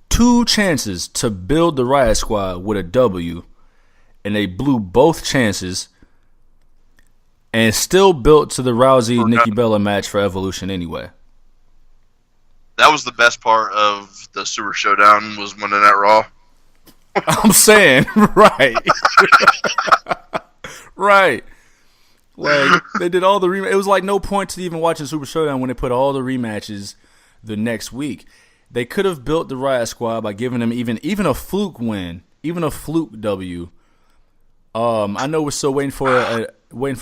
to build the Riot Squad with a W, and they blew both chances. And still built to the Rousey-Nikki Bella match for Evolution anyway. That was the best part of the Super Showdown was winning that Raw. I'm saying, right. Right. Like, they did all the rematches. It was like no point to even watching Super Showdown when they put all the rematches the next week. They could have built the Riot Squad by giving them even a fluke win, even a fluke W. I know we're still waiting for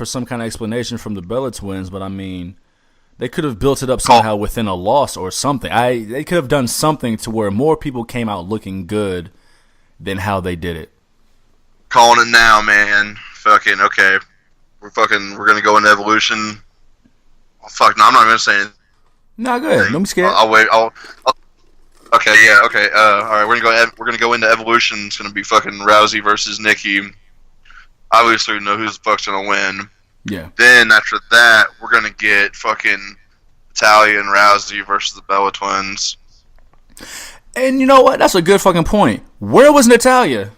some kind of explanation from the Bella Twins, but they could have built it up somehow within a loss or something. They could have done something to where more people came out looking good than how they did it. Calling it now, man. Fucking okay. We're gonna go into Evolution. Oh, fuck no, I'm not gonna say anything. No, go ahead. Don't be scared. I'll wait. Okay, yeah, okay. All right, we're gonna go into Evolution. It's gonna be fucking Rousey versus Nikki. Obviously, we know who the fuck's gonna win. Yeah. Then after that, we're gonna get fucking Natalya and Rousey versus the Bella Twins. And you know what? That's a good fucking point. Where was Natalya?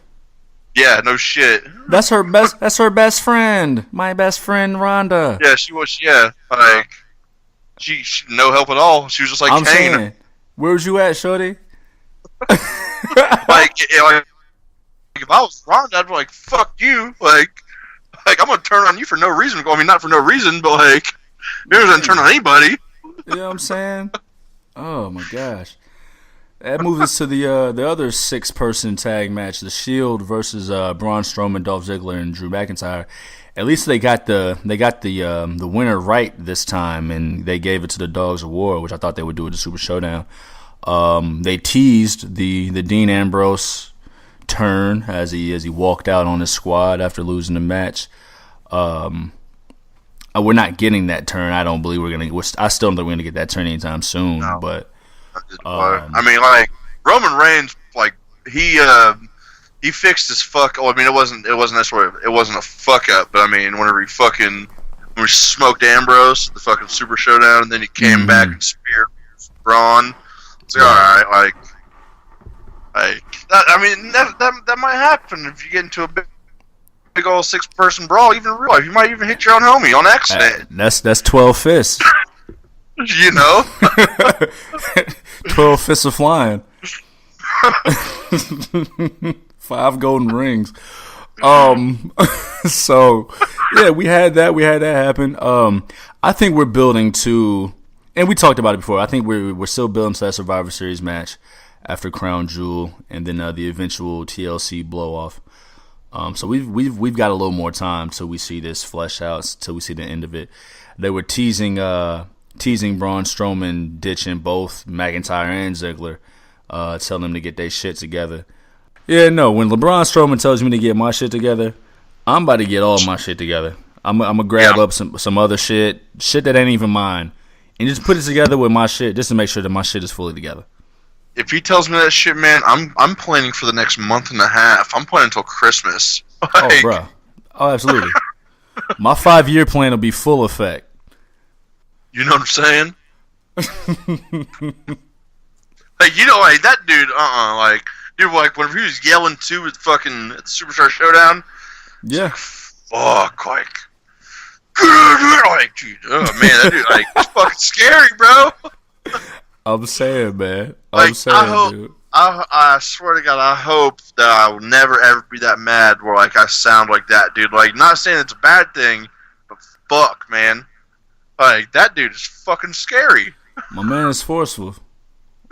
Yeah, no shit. That's her best friend. My best friend Rhonda. Yeah, she was. Yeah, like she no help at all. She was just like Kane. Saying, where was you at, shorty? like if I was Ronda, I'd be like, fuck you. Like I'm gonna turn on you for no reason. Not for no reason, but like, you're gonna turn on anybody. You know what I'm saying? Oh my gosh. That moves us to the other 6-person tag match, The Shield versus Braun Strowman, Dolph Ziggler, and Drew McIntyre. At least they got the winner right this time, and they gave it to the Dogs of War, which I thought they would do at the Super Showdown. They teased the Dean Ambrose turn as he walked out on his squad after losing the match. We're not getting that turn. I don't believe I still don't think we're gonna get that turn anytime soon. No. But like Roman Reigns, like he fixed his fuck. Oh, it wasn't necessarily it wasn't a fuck up, but whenever when we smoked Ambrose, the fucking Super Showdown, and then he came back and speared Braun. It's like, all right, like that. That might happen if you get into a big big old 6-person brawl, even in real life, you might even hit your own homie on accident. That's 12 fists. You know? 12 fists of flying. 5 golden rings. So yeah, we had that happen. I think we're building to, and we talked about it before, I think we're still building to that Survivor Series match after Crown Jewel and then the eventual TLC blow off. So we've got a little more time till we see this flesh out, till we see the end of it. They were teasing Braun Strowman ditching both McIntyre and Ziggler, telling them to get their shit together. Yeah, no, when LeBron Strowman tells me to get my shit together, I'm about to get all my shit together. I'm gonna grab up some other shit that ain't even mine, and just put it together with my shit just to make sure that my shit is fully together. If he tells me that shit, man, I'm planning for the next month and a half. I'm planning until Christmas. Oh, bro. Oh, absolutely. My 5-year plan will be full effect. You know what I'm saying? Like, you know, like, that dude, like, dude, like, whenever he was yelling, too, at the Superstar Showdown, yeah. Fuck, like, dude, oh, man, that dude, like, it's fucking scary, bro. I'm saying, man. Dude. I swear to God, I hope that I will never, ever be that mad where, like, I sound like that, dude. Like, not saying it's a bad thing, but fuck, man. Like, that dude is fucking scary. My man is forceful.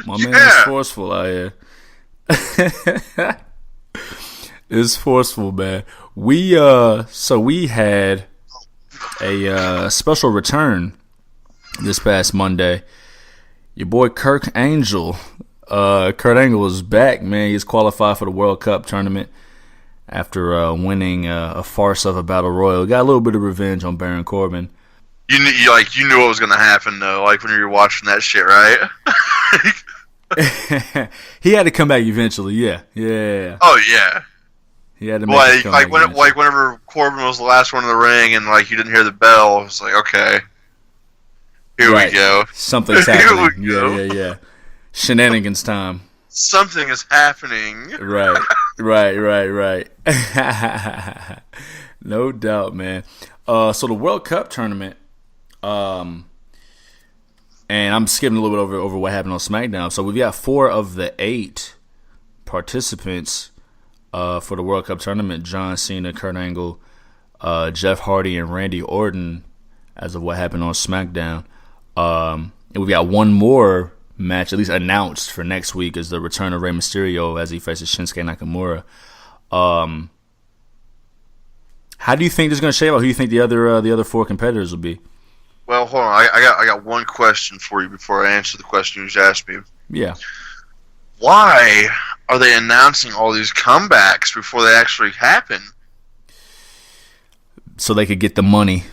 My man is forceful out here. It's forceful, man. We had a special return this past Monday. Your boy Kurt Angle is back, man. He's qualified for the World Cup tournament after winning a farce of a battle royal. Got a little bit of revenge on Baron Corbin. You knew what was gonna happen though, like when you were watching that shit, right? He had to come back eventually, yeah. Oh yeah. He had to make whenever Corbin was the last one in the ring and like you didn't hear the bell, it was like, okay, here we go. Something's happening. Yeah. Shenanigans time. Something is happening. Right. No doubt, man. So the World Cup tournament, and I'm skipping a little bit over what happened on Smackdown. So we've got 4 of the 8 participants for the World Cup tournament: John Cena, Kurt Angle, Jeff Hardy, and Randy Orton. As of what happened on Smackdown, and we've got one more match, at least announced for next week, is the return of Rey Mysterio as he faces Shinsuke Nakamura. How do you think this is going to shape out? Who do you think the other 4 competitors will be? Well, hold on. I got one question for you before I answer the question you just asked me. Yeah. Why are they announcing all these comebacks before they actually happen? So they could get the money.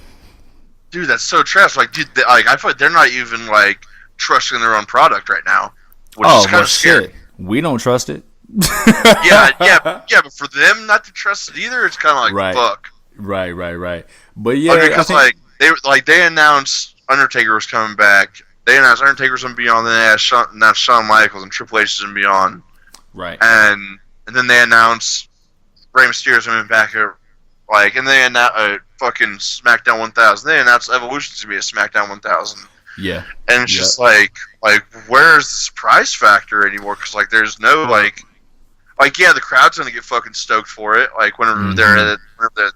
Dude, that's so trash. Like, dude, I feel like they're not even like trusting their own product right now, which is kind of scary. Shit. We don't trust it. yeah, but for them not to trust it either, it's kind of like fuck. Right. But yeah, because they announced Undertaker was coming back. They announced Undertaker was going to be on. Then they announced Shawn Michaels and Triple H is going to be on. Right. And then they announced Rey Mysterio's going to be back. And they announced fucking SmackDown 1000. They announced Evolution's going to be a SmackDown 1000. Yeah. And it's just like where's the surprise factor anymore? Because like there's no the crowd's gonna get fucking stoked for it. Like whenever they're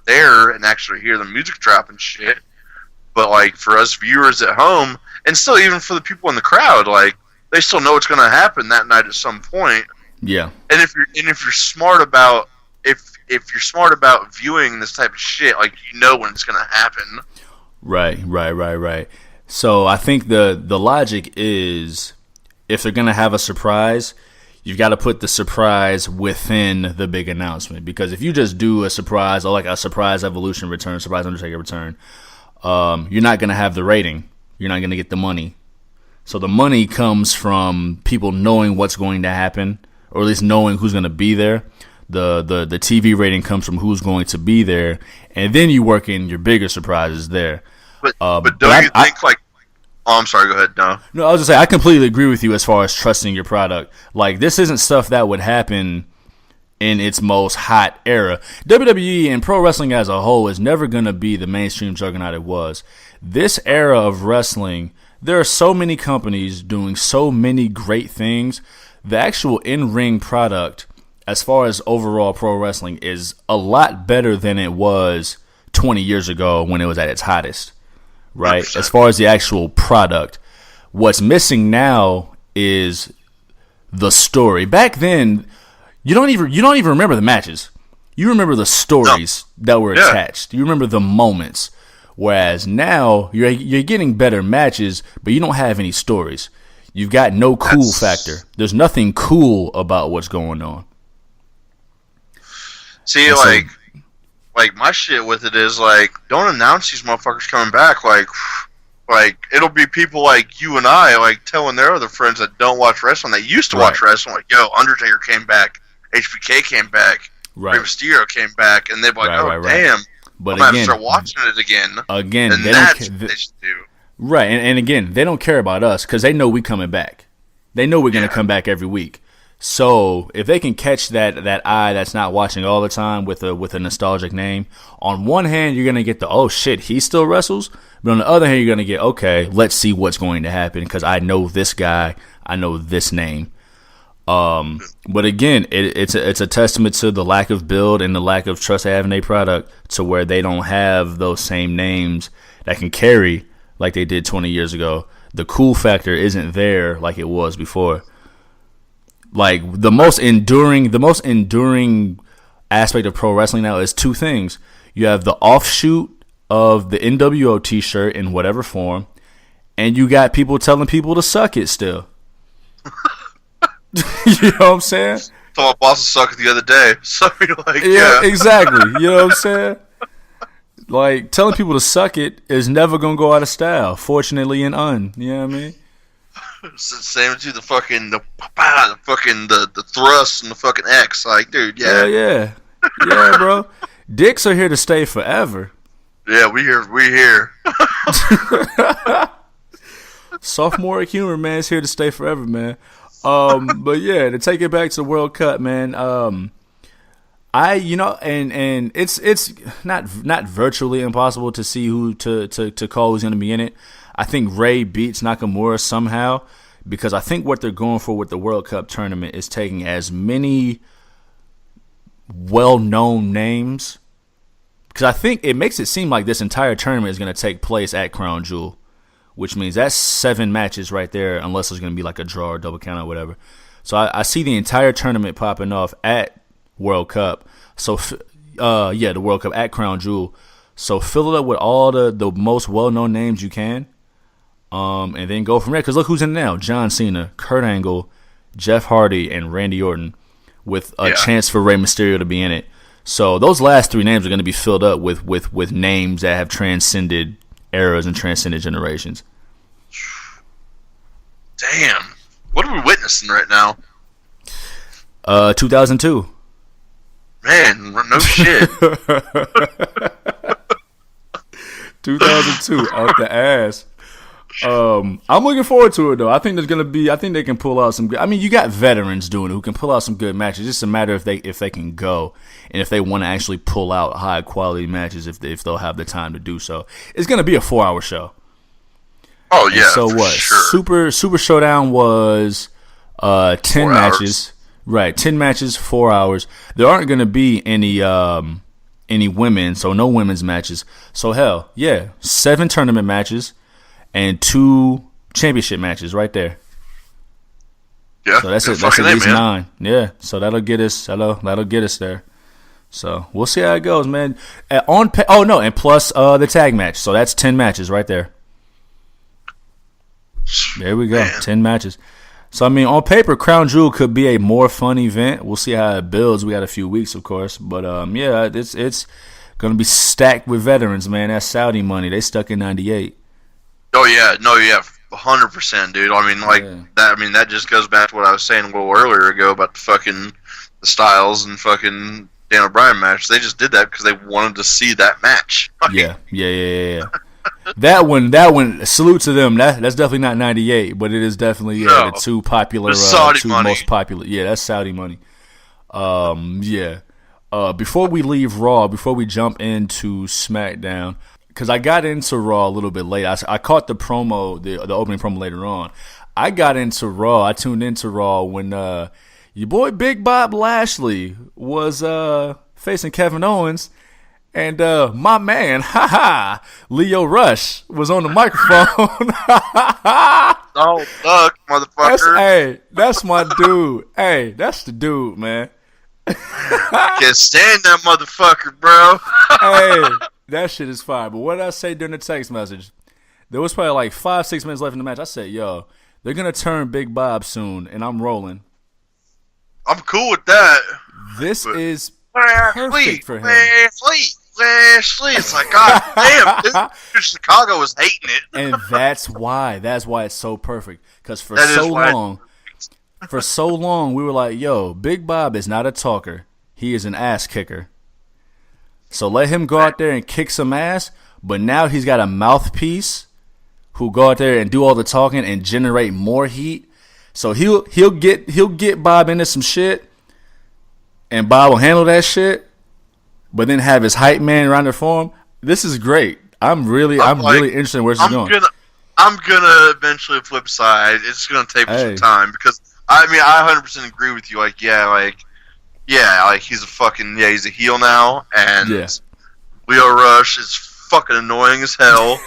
there and actually hear the music drop and shit. But like for us viewers at home, and still even for the people in the crowd, like they still know what's gonna happen that night at some point. Yeah. And if you're smart about if you're smart about viewing this type of shit, like you know when it's gonna happen. Right. So I think the logic is if they're gonna have a surprise, you've got to put the surprise within the big announcement. Because if you just do a surprise, or like a surprise Evolution return, surprise Undertaker return, you're not going to have the rating. You're not going to get the money. So the money comes from people knowing what's going to happen, or at least knowing who's going to be there. The TV rating comes from who's going to be there, and then you work in your bigger surprises there. But don't you think Oh, I'm sorry. Go ahead. No, I was just saying I completely agree with you as far as trusting your product. Like this isn't stuff that would happen in its most hot era. WWE and pro wrestling as a whole is never going to be the mainstream juggernaut it was. This era of wrestling, there are so many companies doing so many great things. The actual in-ring product, as far as overall pro wrestling, is a lot better than it was 20 years ago when it was at its hottest, right? 100%. As far as the actual product. What's missing now is the story. Back then, you don't even remember the matches. You remember the stories that were attached. You remember the moments. Whereas now you're getting better matches, but you don't have any stories. You've got no cool factor. There's nothing cool about what's going on. See, like my shit with it is like, don't announce these motherfuckers coming back. Like it'll be people like you and I, like telling their other friends that don't watch wrestling, that used to watch wrestling, like, yo, Undertaker came back, HBK came back, Rey Mysterio came back, and they'd be like, damn. But I'm going to start watching it again. And that's what they should do. Right, and again, they don't care about us because they know we coming back. They know we're going to come back every week. So if they can catch that eye that's not watching all the time with a nostalgic name, on one hand, you're going to get the, oh, shit, he still wrestles? But on the other hand, you're going to get, okay, let's see what's going to happen because I know this guy, I know this name. But again, it's a testament to the lack of build and the lack of trust they have in their product to where they don't have those same names that can carry like they did 20 years ago. The cool factor isn't there like it was before. Like the most enduring aspect of pro wrestling now is two things. You have the offshoot of the NWO t-shirt in whatever form, and you got people telling people to suck it still. You know what I'm saying? Told my boss to suck it the other day. So you're like, yeah, exactly. You know what I'm saying? Like telling people to suck it is never gonna go out of style. Fortunately, and you know what I mean? Same to the fucking the thrust and the fucking X. Like, dude, yeah, bro. Dicks are here to stay forever. Yeah, we here. Sophomoric humor, man, is here to stay forever, man. But yeah, to take it back to the World Cup, man. And it's not virtually impossible to see who to call who's going to be in it. I think Ray beats Nakamura somehow because I think what they're going for with the World Cup tournament is taking as many well-known names, because I think it makes it seem like this entire tournament is going to take place at Crown Jewel, which means that's 7 matches right there, unless there's going to be like a draw or double count or whatever. So I see the entire tournament popping off at World Cup. So, the World Cup at Crown Jewel. So fill it up with all the most well-known names you can, and then go from there. Because look who's in it now. John Cena, Kurt Angle, Jeff Hardy, and Randy Orton, with a chance for Rey Mysterio to be in it. So those last 3 names are going to be filled up with names that have transcended eras and transcended generations. Damn. What are we witnessing right now? 2002. Man, no shit. 2002, out the ass. I'm looking forward to it though. I think they can pull out some good. I mean, you got veterans doing it who can pull out some good matches. It's just a matter if they can go and if they want to actually pull out high quality matches if they'll have the time to do so. It's gonna be a 4-hour show. Oh yeah. And so what? Sure. Super Showdown was 10 matches. Right, 10 matches, 4 hours. There aren't gonna be any women, so no women's matches. So hell, 7 tournament matches and 2 championship matches right there. Yeah, so that's at least 9. Yeah, so that'll get us there. So we'll see how it goes, man. And plus the tag match. So that's 10 matches right there. There we go, man. 10 matches. So I mean, on paper, Crown Jewel could be a more fun event. We'll see how it builds. We got a few weeks, of course, but it's gonna be stacked with veterans, man. That's Saudi money. They stuck in '98. Oh yeah, 100%, dude. I mean, that. I mean, that just goes back to what I was saying a little earlier ago about the Styles and fucking Daniel Bryan match. They just did that because they wanted to see that match. Yeah. That one. Salute to them. That's definitely not '98, but it is definitely the two popular, Saudi two money. most popular. Yeah, that's Saudi money. Yeah. Before we leave Raw, before we jump into SmackDown, because I got into Raw a little bit late. I caught the promo, the opening promo later on. I got into Raw. I tuned into Raw when your boy Big Bob Lashley was facing Kevin Owens, and my man, Leo Rush was on the microphone. Oh, fuck, motherfucker. That's my dude. Hey, that's the dude, man. Can't stand that motherfucker, bro. Hey, that shit is fire. But what did I say during the text message? There was probably like 5-6 minutes left in the match. I said, yo, they're going to turn Big Bob soon, and I'm rolling. I'm cool with that. This is perfect for him. Lashley. It's like, God damn, dude. Chicago was hating it. And that's why it's so perfect. Because for so long, we were like, yo, Big Bob is not a talker. He is an ass kicker. So let him go out there and kick some ass. But now he's got a mouthpiece who go out there and do all the talking and generate more heat. So he'll get Bob into some shit, and Bob will handle that shit. But then have his hype man around there for him. This is great. I'm really interested in where this is going. I'm gonna eventually flip side. It's gonna take me some time because I 100% agree with you. Like he's a fucking he's a heel now, and Leo Rush is fucking annoying as hell.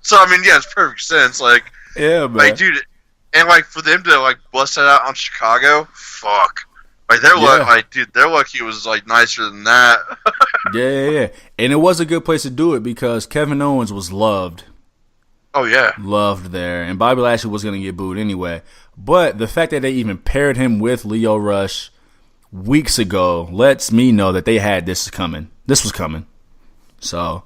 So it's perfect sense. Like man. Like dude, and like for them to like bust that out on Chicago, fuck. Like they're lucky it was like nicer than that. yeah. And it was a good place to do it because Kevin Owens was loved. Oh yeah. Loved there. And Bobby Lashley was gonna get booed anyway. But the fact that they even paired him with Leo Rush weeks ago lets me know that they had this coming. This was coming. So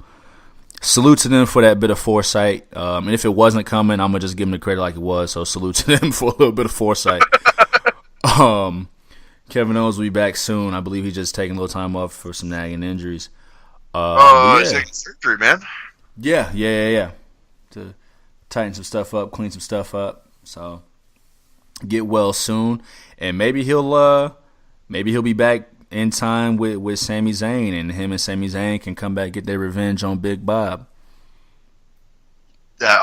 salute to them for that bit of foresight. And if it wasn't coming, I'm gonna just give them the credit like it was. So salute to them for a little bit of foresight. Kevin Owens will be back soon. I believe he's just taking a little time off for some nagging injuries. He's taking surgery, man. Yeah. To tighten some stuff up, clean some stuff up. So get well soon, and maybe he'll be back in time with Sami Zayn, and him and Sami Zayn can come back get their revenge on Big Bob. That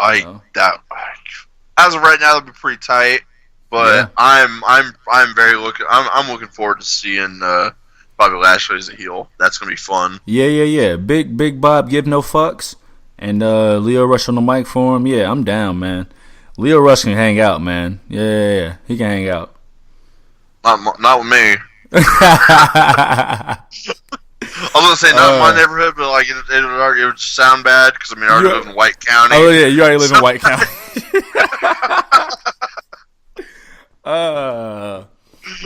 as of right now, that'll be pretty tight. But I'm looking forward to seeing Bobby Lashley as a heel. That's gonna be fun. Yeah. Big Bob give no fucks, and Leo Rush on the mic for him. Yeah, I'm down, man. Leo Rush can hang out, man. Yeah, he can hang out. Not with me. I was gonna say not in my neighborhood, but like it would sound bad because I already live in White County. Oh yeah, you already live in White County.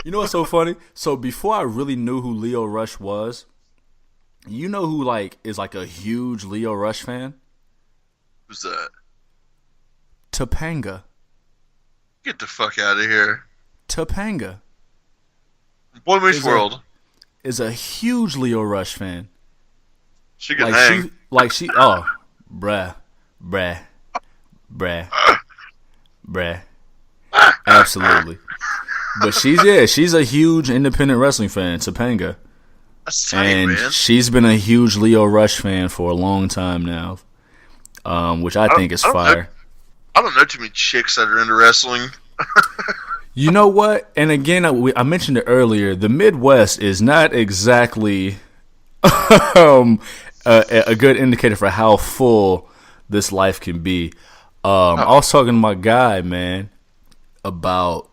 You know what's so funny? So before I really knew who Leo Rush was, you know who is a huge Leo Rush fan? Who's that? Topanga. Get the fuck out of here. Topanga. Boy Meets World is a huge Leo Rush fan. She can hang. Bruh. Absolutely. But she's a huge independent wrestling fan, Topanga. That's tight, man. She's been a huge Leo Rush fan for a long time now, which I think is fire. I don't know too many chicks that are into wrestling. You know what? And again, I mentioned it earlier. The Midwest is not exactly a good indicator for how full this life can be. I was talking to my guy, man, about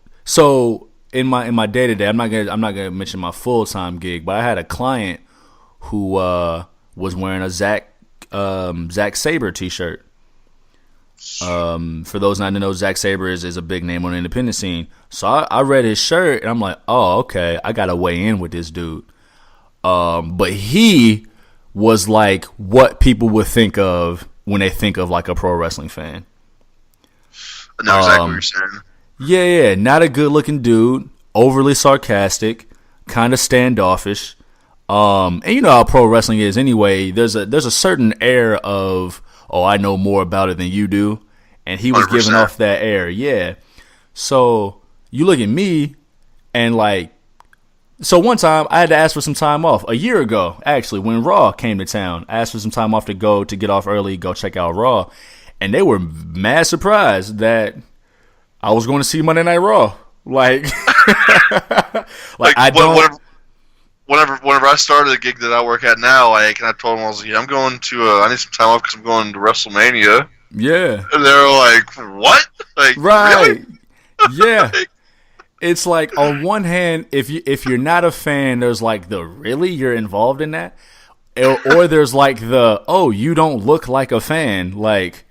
in my day to day. I'm not gonna mention my full time gig, but I had a client who was wearing a Zack Sabre t-shirt. For those not to know, Zack Sabre is a big name on the independent scene. So I read his shirt and I'm like, oh, okay, I gotta weigh in with this dude. But he was like what people would think of when they think of like a pro wrestling fan. I know exactly what you're saying. Yeah, not a good looking dude, overly sarcastic, kind of standoffish. And you know how pro wrestling is anyway. There's a certain air of, oh, I know more about it than you do. And he was 100%. Giving off that air, yeah. So you look at me and like So one time I had to ask for some time off a year ago, actually, when Raw came to town. I asked for some time off to get off early, go check out Raw. And they were mad surprised that I was going to see Monday Night Raw. Like, I don't. Whenever I started the gig that I work at now, and I told them, I was like, I'm going to, I need some time off because I'm going to WrestleMania. Yeah. And they were like, what? Like, right. Really? Yeah. It's like, on one hand, if you're not a fan, there's like the really you're involved in that, or there's like the you don't look like a fan, like.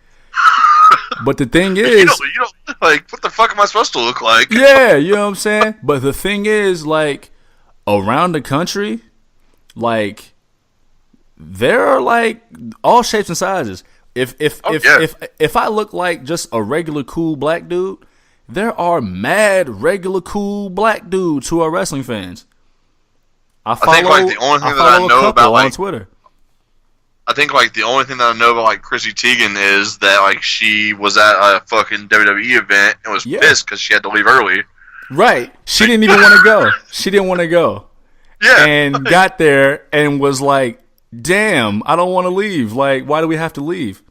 But the thing is, you don't like, what the fuck am I supposed to look like? Yeah, you know what I'm saying. But the thing is, like, around the country, like, there are like all shapes and sizes. If I look like just a regular cool black dude, there are mad regular cool black dudes who are wrestling fans. I think like the only thing that I know about like, on Twitter. I think like the only thing that I know about like Chrissy Teigen is that like she was at a fucking WWE event and was pissed because she had to leave early. Right. She didn't even want to go. She didn't want to go. Yeah. And got there and was like, damn, I don't want to leave. Like, why do we have to leave?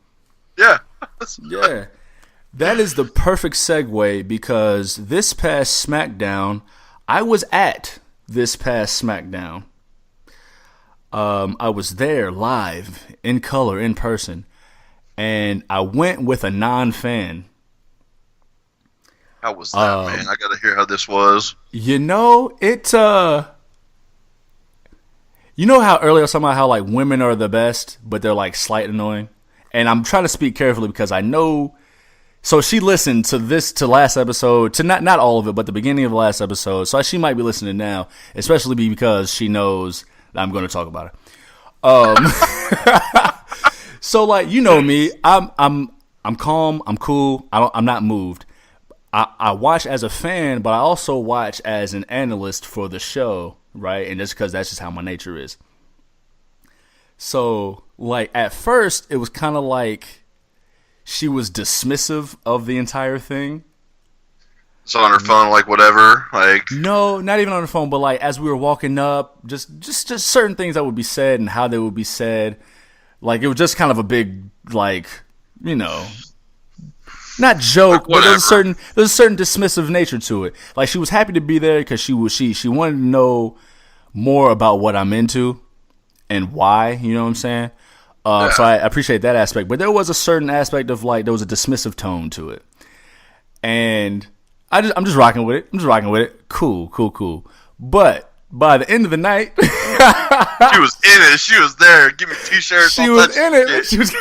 Yeah. Yeah. That is the perfect segue because this past Smackdown, I was at this past Smackdown. I was there live, in color, in person, and I went with a non-fan. How was that, man? I gotta hear how this was. You know, you know how earlier I was talking about how like women are the best, but they're like slight annoying? And I'm trying to speak carefully because I know. So she listened to last episode, to not all of it, but the beginning of the last episode. So she might be listening now, especially because she knows that I'm going to talk about it. So like, you know me, I'm calm, I'm cool, I'm not moved. I watch as a fan, but I also watch as an analyst for the show, right? And that's because that's just how my nature is. So like at first, it was kind of like she was dismissive of the entire thing. So on her phone, like whatever, like no, not even on her phone, but like as we were walking up, just certain things that would be said and how they would be said. Like it was just kind of a big, like, you know, not joke, but there's a certain dismissive nature to it. Like she was happy to be there because she wanted to know more about what I'm into and why. You know what I'm saying? So I appreciate that aspect, but there was a certain aspect of like there was a dismissive tone to it, and I'm just rocking with it. Cool. But by the end of the night, she was in it. She was there. Give me t-shirts. She was in it. She was.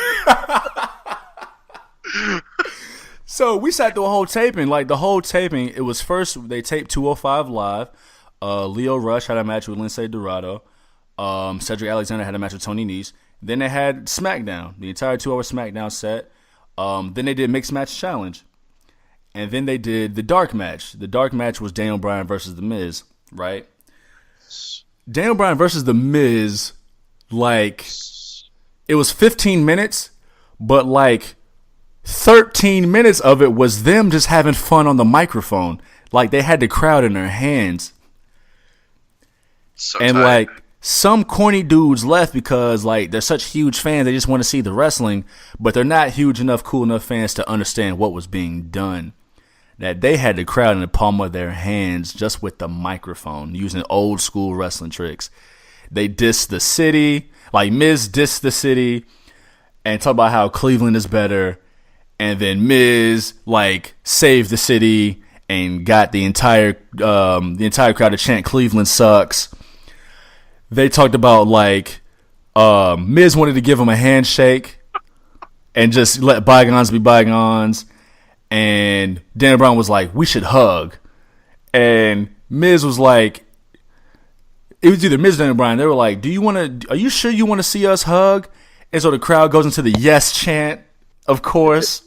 So we sat through a whole taping. Like the whole taping, it was first they taped 205 Live. Leo Rush had a match with Lindsay Dorado. Cedric Alexander had a match with Tony Nese. Then they had Smackdown, the entire 2-hour Smackdown set. Then they did Mixed Match Challenge. And then they did the dark match. The dark match was Daniel Bryan versus The Miz, right? Daniel Bryan versus The Miz, like, it was 15 minutes, but like 13 minutes of it was them just having fun on the microphone. Like, they had the crowd in their hands. So and tight. Like, some corny dudes left because like they're such huge fans, they just want to see the wrestling, but they're not huge enough, cool enough fans to understand what was being done. That they had the crowd in the palm of their hands just with the microphone, using old school wrestling tricks. They dissed the city, like Miz dissed the city, and talked about how Cleveland is better, and then Miz like saved the city and got the entire crowd to chant Cleveland sucks. They talked about like Miz wanted to give him a handshake and just let bygones be bygones. And Daniel Bryan was like, we should hug. And Miz was like, it was either Miz or Daniel Bryan. They were like, are you sure you want to see us hug? And so the crowd goes into the yes chant, of course,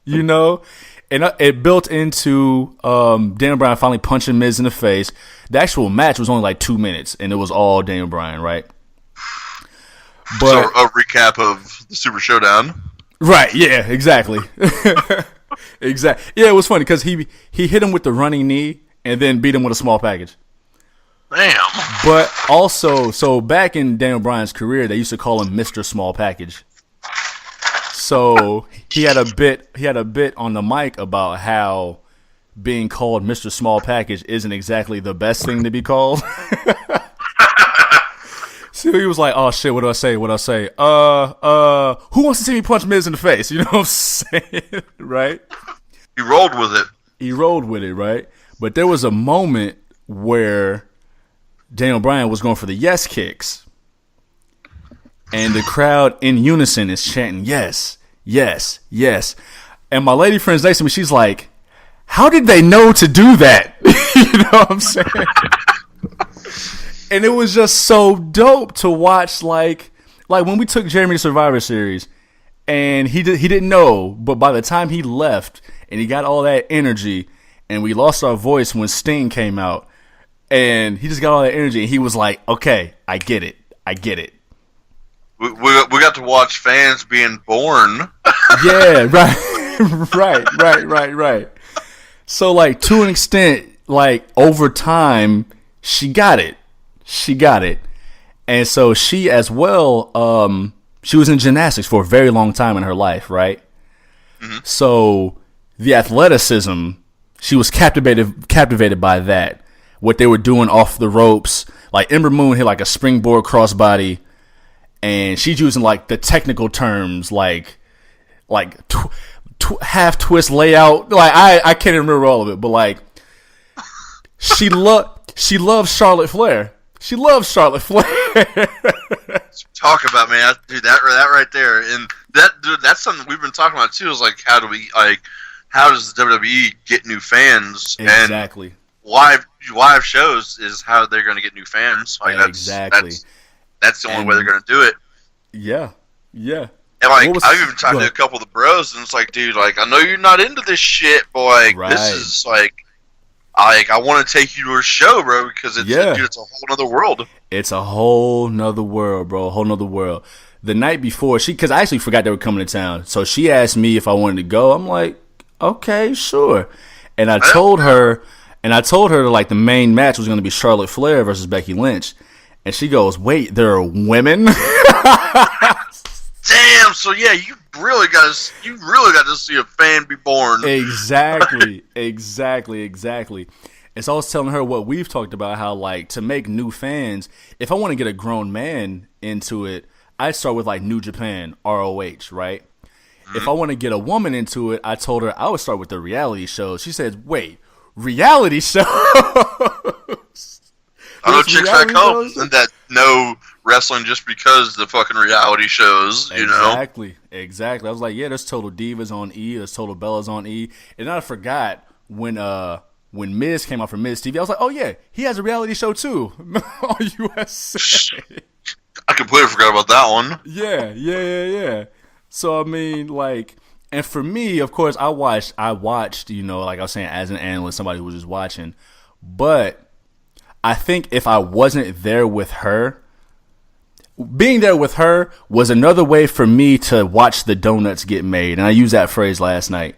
you know. And it built into Daniel Bryan finally punching Miz in the face. The actual match was only like 2 minutes, and it was all Daniel Bryan, right? But, so a recap of the Super Showdown. Right, yeah, exactly. Exactly. Yeah, it was funny because he hit him with the running knee and then beat him with a small package. Damn. But also, so back in Daniel Bryan's career, they used to call him Mr. Small Package. So he had a bit on the mic about how being called Mr. Small Package isn't exactly the best thing to be called. So he was like, "Oh shit, what do I say? What do I say? Who wants to see me punch Miz in the face?" You know what I'm saying, right? He rolled with it. He rolled with it, right? But there was a moment where Daniel Bryan was going for the yes kicks, and the crowd in unison is chanting yes, yes, yes. And my lady friend's next to me, she's like, "How did they know to do that?" You know what I'm saying? And it was just so dope to watch, like when we took Jeremy to Survivor Series, and he didn't know, but by the time he left and he got all that energy, and we lost our voice when Sting came out, and he just got all that energy, and he was like, "Okay, I get it. We got to watch fans being born. Yeah, right. So, like, to an extent, like, over time, she got it. And so she as well, she was in gymnastics for a very long time in her life, right? Mm-hmm. So the athleticism, she was captivated by that. What they were doing off the ropes. Like, Ember Moon hit like a springboard crossbody, and she's using like the technical terms, like half twist layout. Like, I can't even remember all of it, but like she loves Charlotte Flair. She loves Charlotte Flair. Talk about, man, dude, that right there, and that's something we've been talking about too. Is like, how does the WWE get new fans? Exactly. And live shows is how they're going to get new fans. Like, exactly. That's the only way they're going to do it. Yeah. And like, I've even talked to a couple of the bros, and it's like, dude, like, I know you're not into this shit, but like, this is like, I want to take you to a show, bro, because dude, it's a whole nother world. It's a whole nother world, bro. A whole nother world. The night before, because I actually forgot they were coming to town, so she asked me if I wanted to go. I'm like, okay, sure. And I told her like the main match was going to be Charlotte Flair versus Becky Lynch, and she goes, "Wait, there are women?" Damn. So yeah, you really got to see a fan be born. Exactly. And so I was telling her what we've talked about, how like to make new fans, if I want to get a grown man into it, I'd start with like New Japan, ROH, right? Mm-hmm. If I want to get a woman into it, I told her I would start with the reality shows. She said, "Wait, reality shows?" I know chicks back home that know wrestling just because the fucking reality shows, you know? Exactly. I was like, yeah, there's Total Divas on E, there's Total Bellas on E. And I forgot when Miz came out from Miz TV, I was like, oh yeah, he has a reality show too on USA. I completely forgot about that one. Yeah. So, I mean, like, and for me, of course, I watched, you know, like I was saying, as an analyst, somebody who was just watching. But I think if I wasn't there with her, being there with her was another way for me to watch the donuts get made. And I used that phrase last night.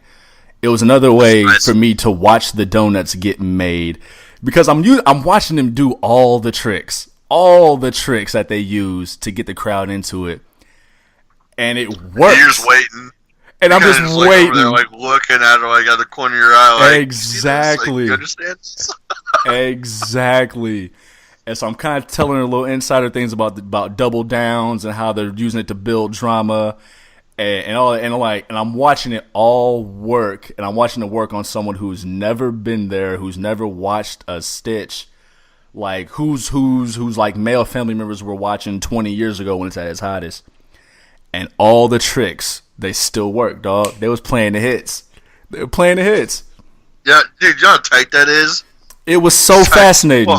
It was another way for me to watch the donuts get made, because I'm watching them do all the tricks that they use to get the crowd into it. And it works. You're just waiting. And I'm just waiting. Over there, like, looking at her, like, out the corner of your eye. Like, exactly. You understand? Exactly. And so I'm kind of telling her little insider things about double downs and how they're using it to build drama and all that. And I'm watching it all work. And I'm watching it work on someone who's never been there, who's never watched a stitch. Like, who's like male family members were watching 20 years ago when it's at its hottest. And all the tricks, they still work, dog. They was playing the hits. They were playing the hits. Yeah, dude, you know how tight that is? It was so fascinating.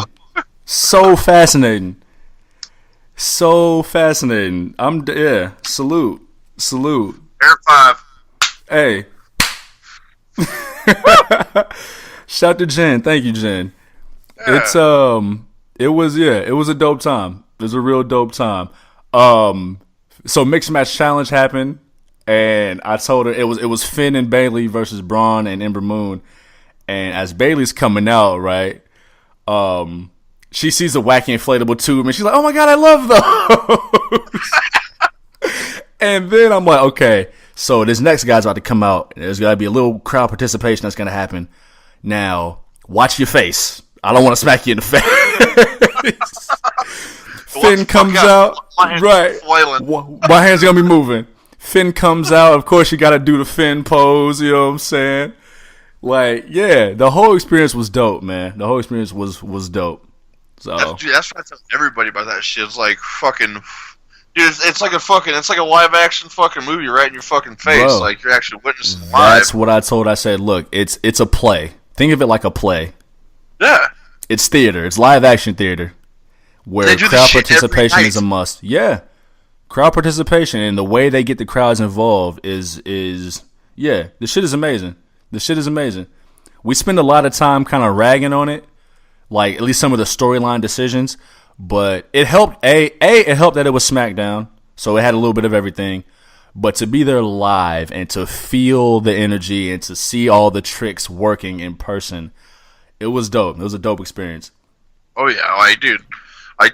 So fascinating. Salute. Air 5. Hey. Shout to Jen. Thank you, Jen. Yeah. It was a dope time. It was a real dope time. So mixed match challenge happened, and I told her it was Finn and Bayley versus Braun and Ember Moon. And as Bayley's coming out, right, she sees a wacky inflatable tube, and she's like, "Oh my god, I love those!" And then I'm like, "Okay, so this next guy's about to come out. And there's got to be a little crowd participation that's going to happen. Now, watch your face. I don't want to smack you in the face." Finn comes out. Right. My hands going to be moving. Finn comes out. Of course, you got to do the Finn pose. You know what I'm saying? Like, yeah, the whole experience was dope, man. The whole experience was dope. So that's what I tell everybody about that shit. It's like fucking, dude. It's like a live action fucking movie right in your fucking face. Bro, like you're actually witnessing live. That's what I told. I said, look, it's a play. Think of it like a play. Yeah. It's theater. It's live action theater, where crowd participation is a must. Yeah, crowd participation and the way they get the crowds involved is yeah. The shit is amazing. The shit is amazing. We spend a lot of time kind of ragging on it, like at least some of the storyline decisions. But it helped. It helped that it was Smackdown, so it had a little bit of everything. But to be there live and to feel the energy and to see all the tricks working in person, it was dope. It was a dope experience. Oh yeah, like dude,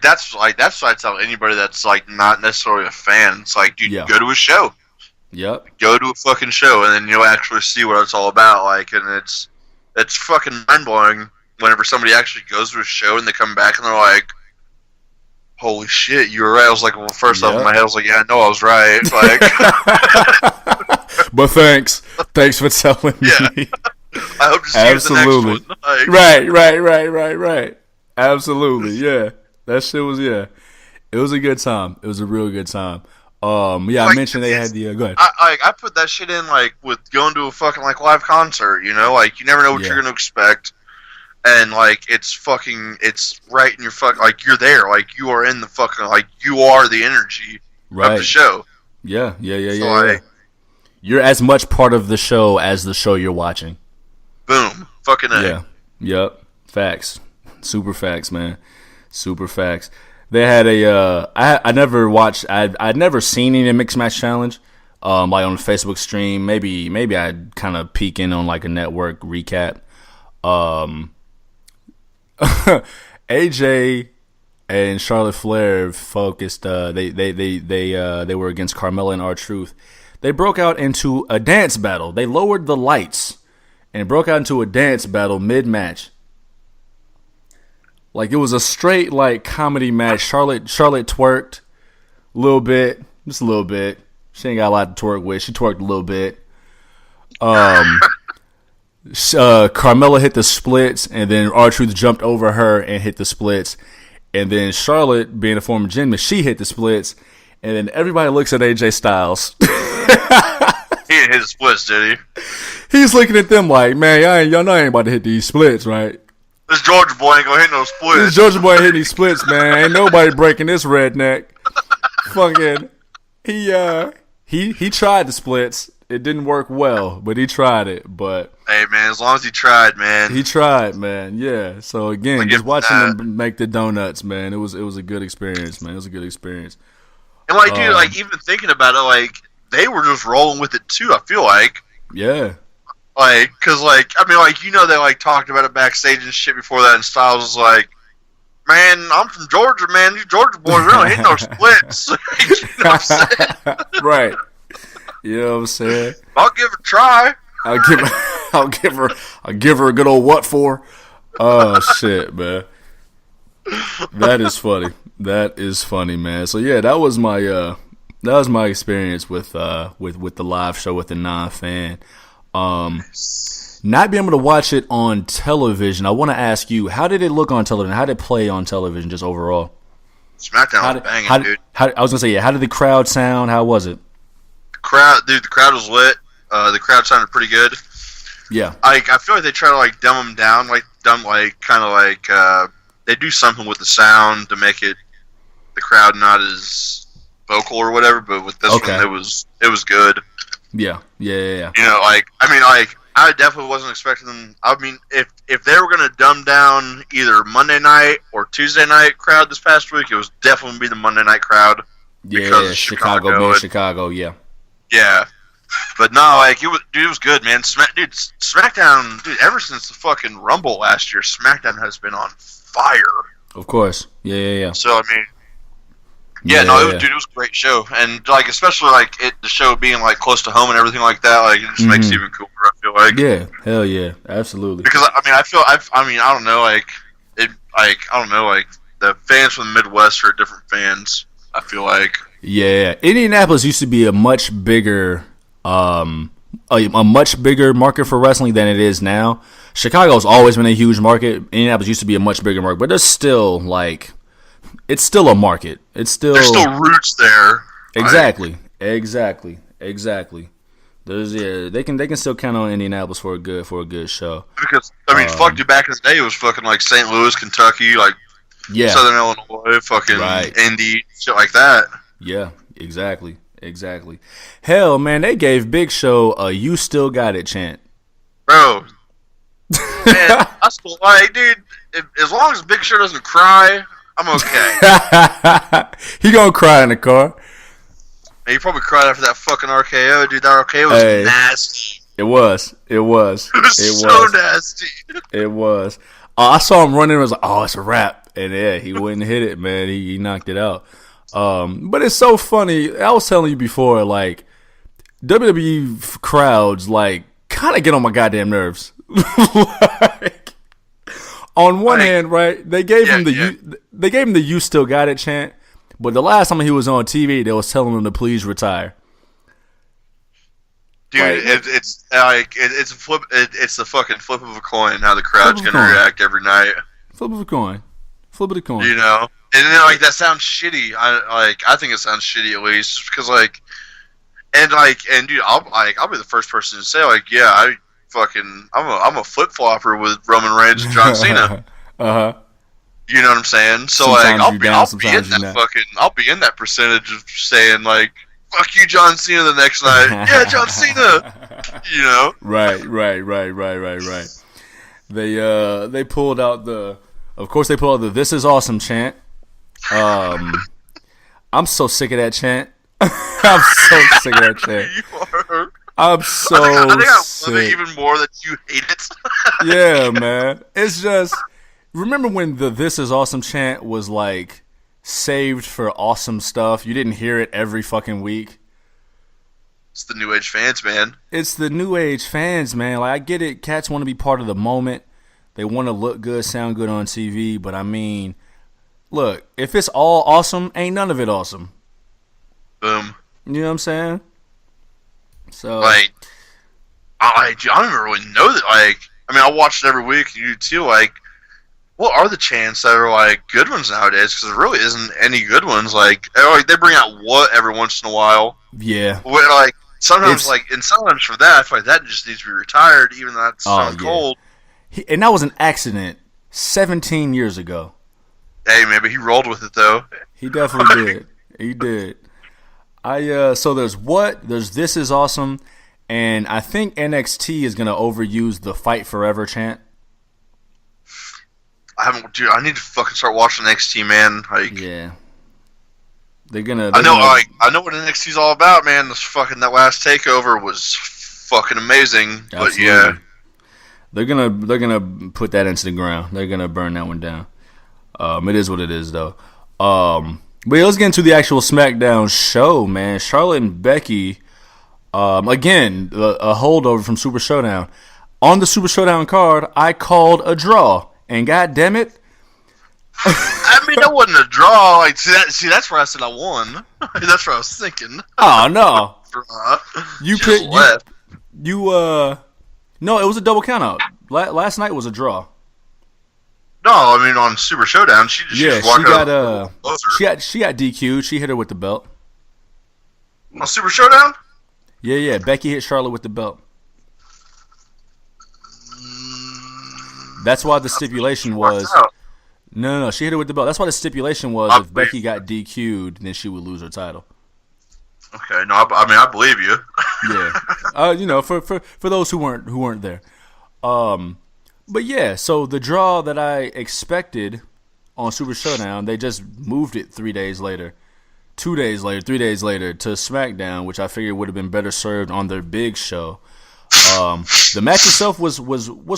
that's what I tell anybody that's like not necessarily a fan. It's like, dude, go to a show. Yep. Go to a fucking show, and then you'll actually see what it's all about. Like, and it's fucking mind blowing whenever somebody actually goes to a show and they come back and they're like, "Holy shit, you were right." I was like, well, first off in my head, I was like, yeah, I know I was right. Like, but thanks for telling me. Yeah. I hope to see you in the next one. Like, right. Absolutely, yeah. That shit was, yeah. It was a good time. It was a real good time. Yeah, like, I mentioned they had the. Go ahead. I put that shit in like with going to a fucking like live concert. You know, like you never know what you're gonna expect, and like it's right in your like you're there, like you are in the fucking like you are the energy of the show. Yeah. So you're as much part of the show as the show you're watching. Boom, fucking A. Yeah. Yep. Facts. Super facts, man. Super facts. They had I never watched. I'd never seen any Mixed Match Challenge, like on a Facebook stream. Maybe I'd kind of peek in on like a network recap. AJ and Charlotte Flair focused. They were against Carmella and R-Truth. They broke out into a dance battle. They lowered the lights and broke out into a dance battle mid-match. Like, it was a straight, like, comedy match. Charlotte twerked a little bit. Just a little bit. She ain't got a lot to twerk with. She twerked a little bit. Carmella hit the splits, and then R-Truth jumped over her and hit the splits. And then Charlotte, being a former gymnast, she hit the splits. And then everybody looks at AJ Styles. He didn't hit the splits, did he? He's looking at them like, man, y'all know I ain't about to hit these splits, right? This Georgia boy ain't gonna hit no splits. This Georgia boy ain't hitting these splits, man. Ain't nobody breaking this redneck. Fucking, he tried the splits. It didn't work well, but he tried it. But hey, man, as long as he tried, man. He tried, man. Yeah. So again, just watching them make the donuts, man. It was a good experience, man. It was a good experience. And like, dude, like even thinking about it, like they were just rolling with it too. I feel like. Yeah. Like, cause like, I mean, like, you know, they like talked about it backstage and shit before that, and Styles was like, "Man, I'm from Georgia, man. These Georgia boys really hit no splits." You know what I'm saying? Right. You know what I'm saying? I'll give it a try. I'll give her a good old what for? Oh shit, man. That is funny. That is funny, man. So yeah, that was my experience with the live show with the non-fan. Not being able to watch it on television, I want to ask you, how did it look on television? How did it play on television, just overall? Smackdown was banging, dude. I was gonna say, yeah. How did the crowd sound? How was it? The crowd was lit. The crowd sounded pretty good. Yeah. I feel like they try to like dumb them down, they do something with the sound to make the crowd not as vocal or whatever. But with this one, it was good. Yeah. You know, like, I mean, like, I definitely wasn't expecting them. I mean, if they were going to dumb down either Monday night or Tuesday night crowd this past week, it was definitely going to be the Monday night crowd. Yeah, Chicago, yeah. Yeah. But no, like, it was good, man. Smackdown, dude, ever since the fucking Rumble last year, Smackdown has been on fire. Of course. Yeah. So I mean, Yeah. dude, it was a great show, and like especially like the show being like close to home and everything like that, like it just makes it even cooler. I feel like. Yeah. Hell yeah. Absolutely. Because I mean, I don't know, like I don't know, like the fans from the Midwest are different fans. I feel like. Yeah. Indianapolis used to be a much bigger, a much bigger market for wrestling than it is now. Chicago's always been a huge market. Indianapolis used to be a much bigger market, but there's still like, it's still a market. There's still roots there. Exactly. There's they can still count on Indianapolis for a good show. Because I mean, fuck, dude, back in the day it was fucking like St. Louis, Kentucky, like Southern Illinois, fucking Indy, shit like that. Yeah, exactly. Hell, man, they gave Big Show a "You Still Got It" chant. Bro, man, I still like, dude. As long as Big Show doesn't cry, I'm okay. He gonna cry in the car. And he probably cried after that fucking RKO, dude. That RKO was nasty. It was. It was so nasty. It was. I saw him running and was like, oh, it's a wrap. And yeah, he wouldn't hit it, man. He knocked it out. But it's so funny. I was telling you before, like, WWE crowds, like, kind of get on my goddamn nerves. Like, on one hand, right, they gave him the "You Still Got It" chant, but the last time he was on TV, they was telling him to please retire. Dude, like, it's a flip. It's the fucking flip of a coin how the crowd's gonna react every night. Flip of a coin. You know, and then like that sounds shitty. I think it sounds shitty at least, just because like, and dude, I'll be the first person to say like, yeah, I'm a flip flopper with Roman Reigns and John Cena. You know what I'm saying? So sometimes like, I'll be in that percentage of saying like, fuck you, John Cena, the next night. Yeah, John Cena. You know? Right. They pulled out the "This Is Awesome" chant. I'm so sick of that chant. I'm so sick of that chant. You are. I'm so I think I sick. love it even more that you hate it. Yeah, man. It's just, remember when the "This Is Awesome" chant was like saved for awesome stuff? You didn't hear it every fucking week. It's the new age fans, man. It's the new age fans, man. Like, I get it. Cats want to be part of the moment. They want to look good, sound good on TV. But I mean, look, if it's all awesome, ain't none of it awesome. Boom. You know what I'm saying? So, like, I don't even really know that. Like, I mean, I watch it every week. You too. Like, what are the chants that are like good ones nowadays? Because there really isn't any good ones. Like they bring out what every once in a while. Yeah. Where, like sometimes, sometimes for that, I feel like that just needs to be retired, even though that's so cold. And that was an accident 17 years ago. Hey, maybe he rolled with it though. He definitely did. He did. So there's "This Is Awesome," and I think NXT is gonna overuse the "Fight Forever" chant. I need to fucking start watching NXT, man. Like, yeah, I know what NXT's all about, man. That last takeover was fucking amazing. Absolutely. But yeah, they're gonna put that into the ground. They're gonna burn that one down. It is what it is, though. But yeah, let's get into the actual SmackDown show, man. Charlotte and Becky, again, a holdover from Super Showdown. On the Super Showdown card, I called a draw. And god damn it, I mean, that wasn't a draw. Like, see, that's where I said I won. That's what I was thinking. Oh no, you picked left. No, it was a double countout. Last night was a draw. No, I mean on Super Showdown, she got DQ'd. She hit her with the belt. On Super Showdown? Yeah. Becky hit Charlotte with the belt. That's why the stipulation was. No. She hit her with the belt. That's why the stipulation was if Becky got DQ'd, then she would lose her title. Okay, no, I believe you. Yeah, for those who weren't there. But yeah, so the draw that I expected on Super Showdown, they just moved it 3 days later, 2 days later, 3 days later to SmackDown, which I figured would have been better served on their big show. The match itself was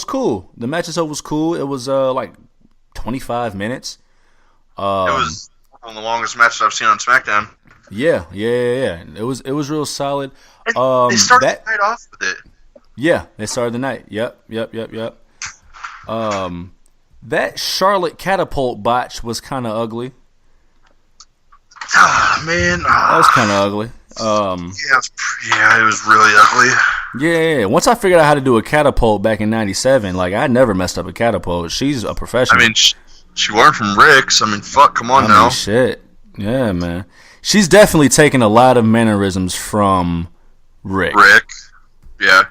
cool. The match itself was cool. It was like 25 minutes. It was one of the longest matches I've seen on SmackDown. Yeah. It was real solid. They started the night off with it. Yeah, they started the night. Yep. That Charlotte catapult botch was kind of ugly. Ah, man. That was kind of ugly. Yeah, it was really ugly. Yeah. Once I figured out how to do a catapult back in '97, like I never messed up a catapult. She's a professional. I mean, she learned from Rick's. I mean, fuck, come on now. Shit. Yeah, man. She's definitely taken a lot of mannerisms from Rick. Yeah.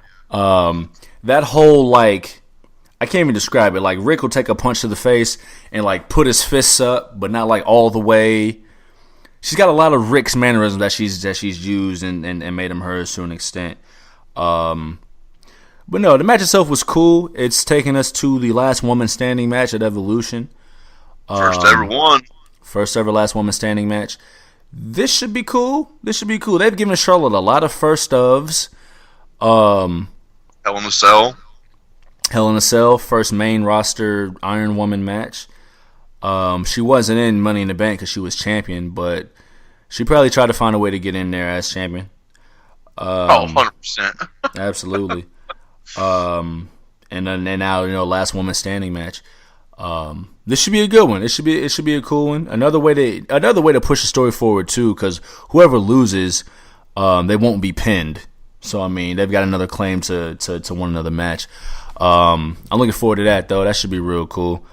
That whole, like, I can't even describe it. Like, Rick will take a punch to the face and, like, put his fists up, but not, like, all the way. She's got a lot of Rick's mannerisms that she's used and made them hers to an extent. But no, the match itself was cool. It's taken us to the last woman standing match at Evolution. First ever one. First ever last woman standing match. This should be cool. They've given Charlotte a lot of first ofs. Hell in a Cell, first main roster Iron Woman match. She wasn't in Money in the Bank because she was champion, but she probably tried to find a way to get in there as champion. 100%. Absolutely. And now, last woman standing match. This should be a good one. It should be a cool one. Another way to push the story forward too, because whoever loses, they won't be pinned. So I mean, they've got another claim to win another match. I'm looking forward to that though. That should be real cool.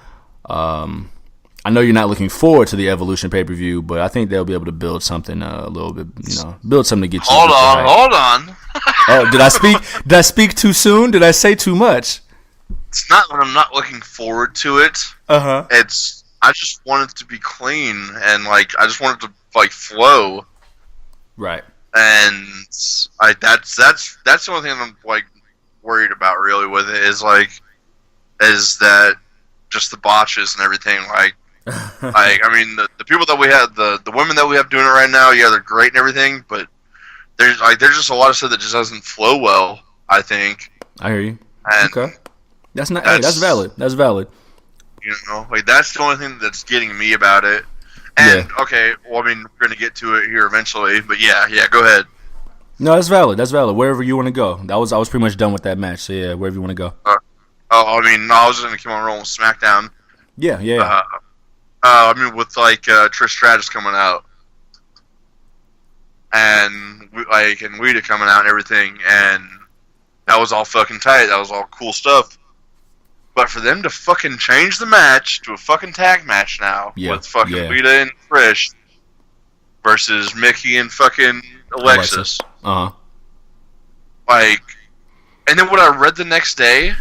I know you're not looking forward to the Evolution pay-per-view, but I think they'll be able to build something a little bit, build something to get you. Hold on. Oh, did I speak too soon? Did I say too much? It's not that I'm not looking forward to it. It's I just want it to be clean and I just want it to flow. Right. And that's the only thing I'm worried about really with it is that just the botches and everything I mean the people that we have the women that we have doing it right now, yeah, they're great and everything, but there's just a lot of stuff that just doesn't flow well, I think. I hear you. And okay. That's valid. That's valid. That's the only thing that's getting me about it. And okay, well, I mean, we're gonna get to it here eventually, but yeah, go ahead. No, that's valid. Wherever you want to go. I was pretty much done with that match. So yeah, wherever you want to go. I mean, I was just gonna keep on rolling with SmackDown. Yeah. I mean, with Trish Stratus coming out, and and Wheeler coming out and everything, and that was all fucking tight. That was all cool stuff. But for them to fucking change the match to a fucking tag match now with fucking Lita and Trish versus Mickey and fucking Alexis. Uh-huh. And then what I read the next day,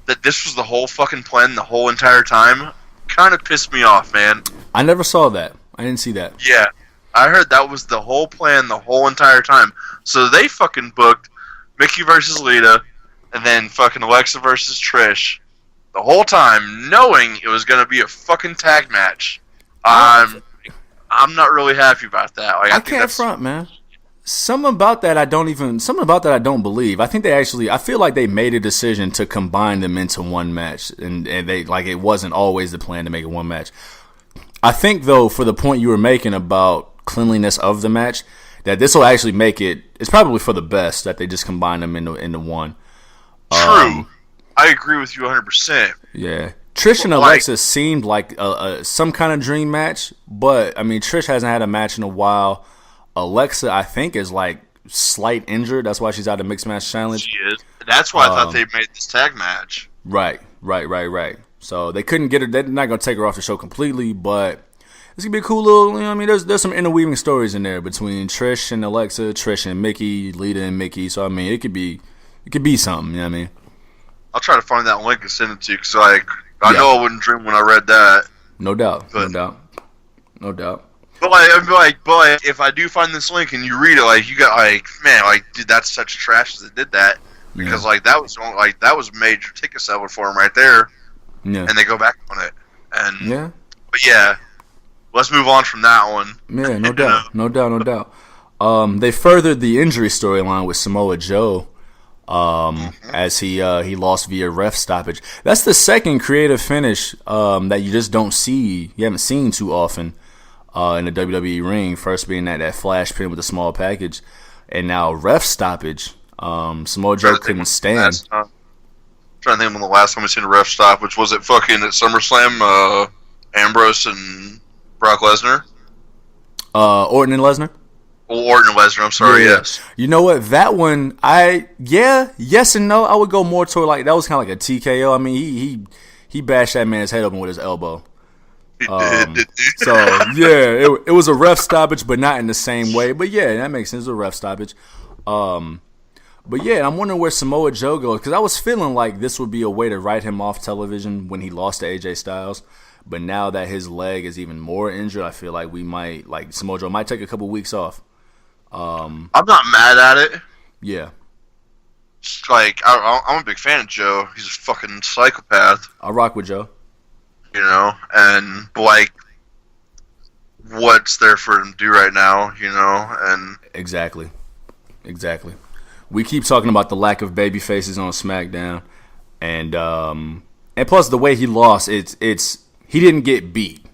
that this was the whole fucking plan the whole entire time, kind of pissed me off, man. I never saw that. I didn't see that. Yeah. I heard that was the whole plan the whole entire time. So they fucking booked Mickey versus Lita, and then fucking Alexa versus Trish the whole time, knowing it was going to be a fucking tag match. I'm not really happy about that. I can't front, man. Something about that I don't believe. I think I feel like they made a decision to combine them into one match, and they it wasn't always the plan to make it one match. I think though, for the point you were making about cleanliness of the match, that this will actually make it's probably for the best that they just combine them into one. True. I agree with you 100%. Yeah. Trish and Alexa seemed like some kind of dream match, but I mean, Trish hasn't had a match in a while. Alexa, I think, is slight injured. That's why she's out of Mixed Match Challenge. She is. That's why I thought they made this tag match. Right. So they couldn't get her. They're not going to take her off the show completely, but it's going to be a cool little, I mean, there's some interweaving stories in there between Trish and Alexa, Trish and Mickey, Lita and Mickey. So, I mean, it could be something, you know what I mean? I'll try to find that link and send it to you, because I know I wouldn't dream when I read that. No doubt. But if I do find this link and you read it, you got man, dude, that's such trash that did that, because that was a major ticket seller for him right there. Yeah. And they go back on it, and but yeah, let's move on from that one. Yeah, no doubt. They furthered the injury storyline with Samoa Joe. as he lost via ref stoppage. That's the second creative finish that you just don't see. You haven't seen too often in the WWE ring. First being that flash pin with a small package, and now ref stoppage. Samoa Joe couldn't stand. I'm trying to think when the last time we seen a ref stoppage. Was it fucking at SummerSlam? Ambrose and Brock Lesnar? Orton and Lesnar? Orton and Lesnar, I'm sorry, yes. You know what? That one, yes and no. I would go more toward like, that was kind of like a TKO. I mean, he bashed that man's head open with his elbow. He did. So, yeah, it was a ref stoppage, but not in the same way. But yeah, that makes sense. It was a ref stoppage. But yeah, I'm wondering where Samoa Joe goes, because I was feeling like this would be a way to write him off television when he lost to AJ Styles. But now that his leg is even more injured, I feel like Samoa Joe might take a couple weeks off. I'm not mad at it. Yeah. It's like, I'm a big fan of Joe. He's a fucking psychopath. I rock with Joe. You know, and like, what's there for him to do right now, you know? And Exactly. We keep talking about the lack of baby faces on SmackDown, and plus the way he lost, it's he didn't get beat.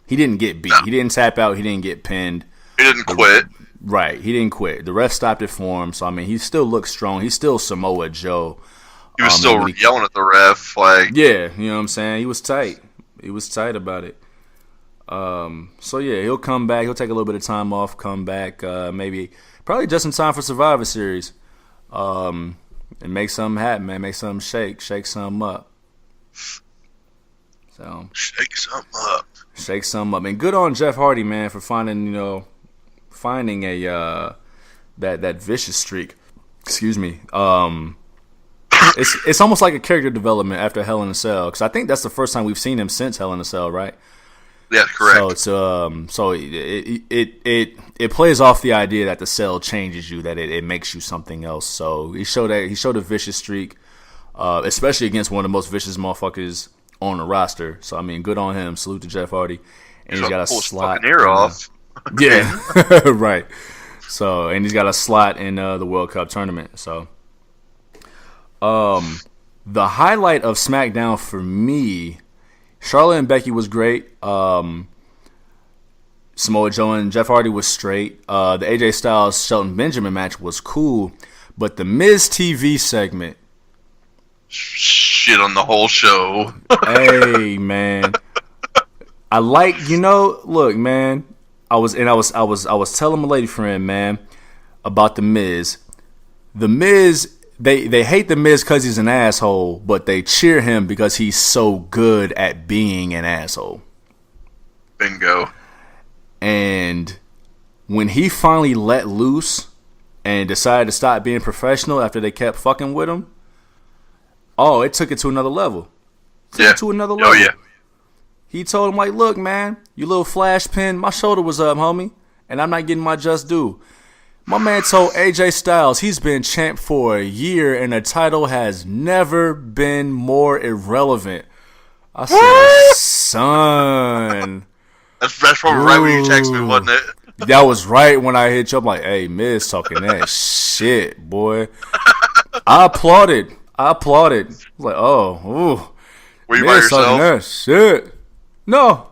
He didn't get beat. No. He didn't tap out. He didn't get pinned. He didn't quit. Right. He didn't quit. The ref stopped it for him. So I mean, he still looks strong. He's still Samoa Joe. He was still yelling at the ref, like, yeah, you know what I'm saying. He was tight. He was tight about it. So yeah, he'll come back. He'll take a little bit of time off. Come back. Probably just in time for Survivor Series. And make something happen, man. Make something shake something up. So shake something up. And good on Jeff Hardy, man, for finding a that vicious streak. Excuse me. It's almost like a character development after Hell in a Cell, because I think that's the first time we've seen him since Hell in a Cell, right? Yeah, correct. So it plays off the idea that the cell changes you, that it makes you something else. So he showed a vicious streak, especially against one of the most vicious motherfuckers on the roster. So I mean, good on him. Salute to Jeff Hardy. And he's got a slot. Ear off. Yeah, right. So and he's got a slot in the World Cup tournament. So, the highlight of SmackDown for me, Charlotte and Becky was great. Samoa Joe and Jeff Hardy was straight. The AJ Styles Shelton Benjamin match was cool, but the Miz TV segment, shit on the whole show. Hey man, I like, look man, I was telling my lady friend, man, about the Miz. The Miz, They hate the Miz because he's an asshole, but they cheer him because he's so good at being an asshole. Bingo. And when he finally let loose and decided to stop being professional after they kept fucking with him, it took it to another level. Oh, yeah. He told him, like, look, man, you little flash pin, my shoulder was up, homie, and I'm not getting my just due. My man told AJ Styles he's been champ for a year and the title has never been more irrelevant. I said, son. That's probably right when you texted me, wasn't it? That was right when I hit you up like, hey, Miz talking that shit, boy. I applauded. I was like, ooh. Were you by Miz yourself? Talking that shit. No.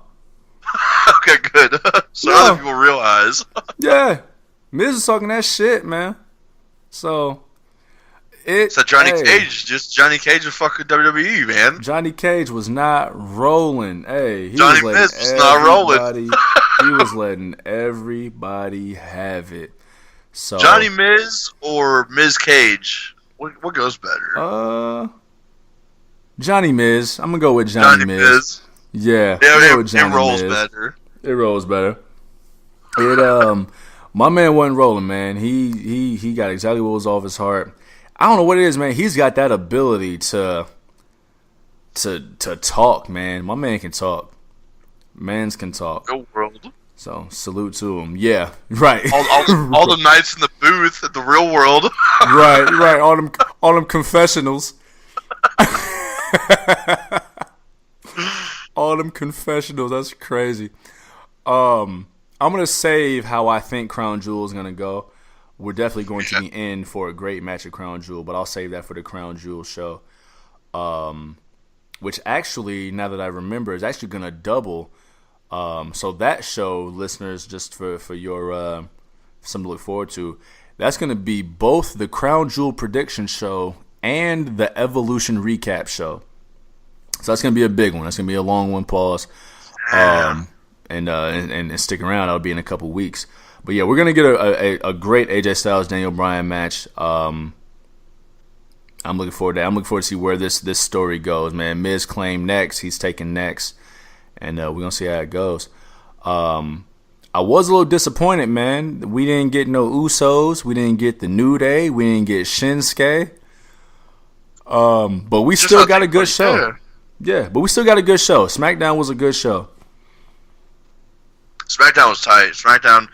Okay, good. So other people realize. Yeah. Miz is talking that shit, man. So Johnny Cage was fucking WWE, man. Johnny Cage was not rolling. Hey, Johnny Miz was not rolling. He was letting everybody have it. So Johnny Miz or Miz Cage? What goes better? Johnny Miz. I'm gonna go with Johnny Miz. Yeah, it rolls better. It rolls better. My man wasn't rolling, man. He got exactly what was off his heart. I don't know what it is, man. He's got that ability to talk, man. My man can talk. Mans can talk. Real world. So salute to him. Yeah, right. All the nights in the booth at the Real World. right. All them confessionals. All them confessionals. That's crazy. I'm gonna save how I think Crown Jewel is gonna go, we're definitely going to be in for a great match at Crown Jewel, but I'll save that for the Crown Jewel show. Which actually, now that I remember, is actually going to double. So that show, listeners, just for your something to look forward to, that's going to be both the Crown Jewel prediction show and the Evolution recap show. So that's going to be a big one. That's going to be a long one, pause. And stick around. That'll be in a couple weeks. But yeah, we're going to get a great AJ Styles Daniel Bryan match. I'm looking forward to that. I'm looking forward to see where this story goes, man. Miz claimed next. He's taking next. And we're going to see how it goes. I was a little disappointed, man. We didn't get no Usos. We didn't get the New Day. We didn't get Shinsuke. But we still got a good show. Yeah, but we still got a good show. SmackDown was a good show. SmackDown was tight. SmackDown,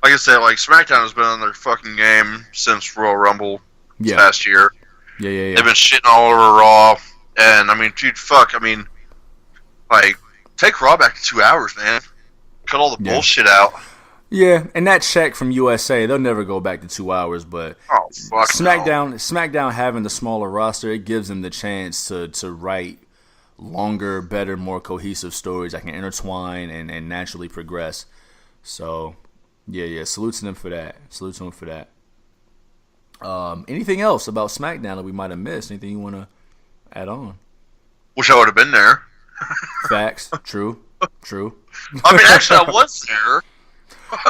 like I said, SmackDown has been on their fucking game since Royal Rumble last year. Yeah. They've been shitting all over Raw. And, I mean, dude, take Raw back to 2 hours, man. Cut all the bullshit out. Yeah, and that check from USA, they'll never go back to 2 hours, but SmackDown having the smaller roster, it gives them the chance to write longer, better, more cohesive stories that can intertwine and naturally progress. So, yeah, salute to them for that. Anything else about SmackDown that we might have missed? Anything you want to add on? Wish I would have been there. Facts. True. I mean, actually, I was there.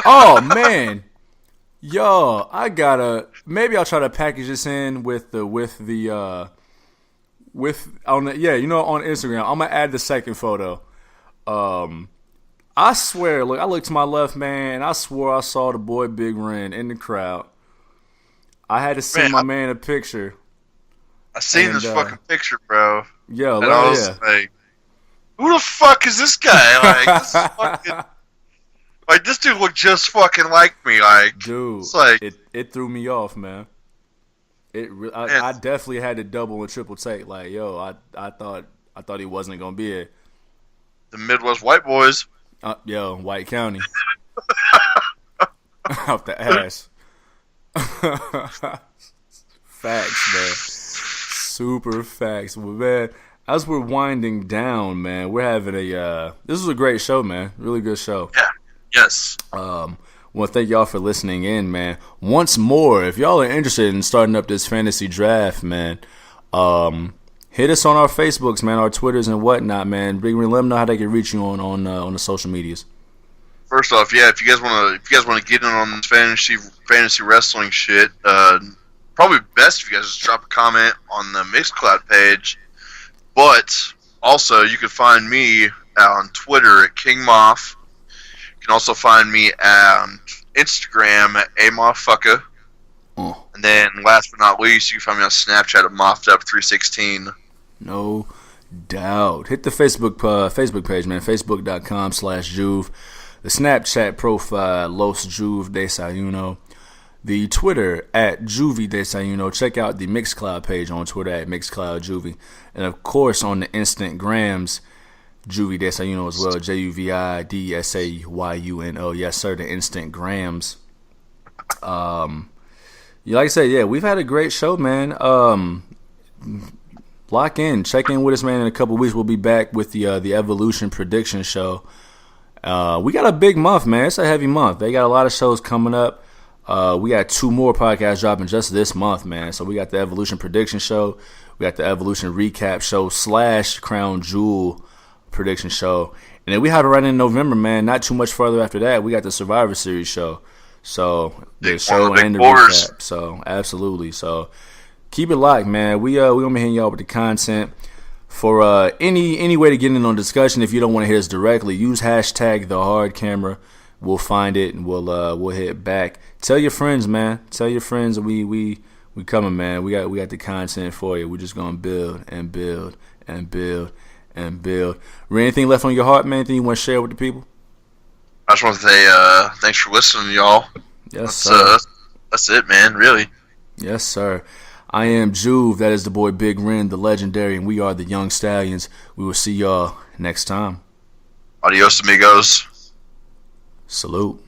Oh, man. Yo, maybe I'll try to package this in on Instagram. I'm gonna add the second photo. I swear, look, I looked to my left, man, and I swore I saw the boy Big Ren in the crowd. I had to send my man a picture. I seen this fucking picture, bro. Yo, and I was like, who the fuck is this guy? This is fucking, this dude looked just fucking like me. Dude, it's like it threw me off, man. I definitely had to double and triple take. I thought he wasn't gonna be it. The Midwest white boys. White County. Off the ass. Facts, man. Super facts. Well, man, as we're winding down, man, we're having this was a great show, man. Really good show. Yeah. Yes. Want to thank y'all for listening in, man. Once more, if y'all are interested in starting up this fantasy draft, man, hit us on our Facebooks, man, our Twitters and whatnot, man. Let them know how they can reach you on the social medias. First off, if you guys want to get in on this fantasy wrestling shit, probably best if you guys just drop a comment on the Mixcloud page. But also, you can find me on Twitter at King Moff. You can also find me on Instagram at amoffucka. Oh. And then, last but not least, you can find me on Snapchat at MoffedUp316. No doubt. Hit the Facebook page, man. Facebook.com/Juve. The Snapchat profile, Los Juve Desayuno. The Twitter at Juvie Desayuno. Check out the Mixcloud page on Twitter at MixCloudJuvie. And, of course, on the Instagrams, Juvie Desayuno as well. JUVIDSAYUNO. Yes, sir, the Instagrams. Like I said, we've had a great show, man. Lock in. Check in with us, man. In a couple weeks, we'll be back with the Evolution prediction show. We got a big month, man. It's a heavy month. They got a lot of shows coming up. We got 2 more podcasts dropping just this month, man. So we got the Evolution prediction show. We got the Evolution recap show / Crown Jewel prediction show. And then we have it right in November, man. Not too much further after that. We got the Survivor Series show. So the show and the recap. So absolutely. So keep it locked, man. We gonna be hitting y'all with the content. For any way to get in on discussion, if you don't want to hit us directly, use hashtag the hard camera. We'll find it and we'll hit back. Tell your friends, man. Tell your friends we coming, man. We got the content for you. We're just gonna build and build and build and build. Anything left on your heart, man? Anything you want to share with the people? I just want to say thanks for listening, y'all. Yes, sir. That's it, man. Really. Yes, sir. I am Juve. That is the boy Big Ren, the legendary, and we are the Young Stallions. We will see y'all next time. Adios, amigos. Salute.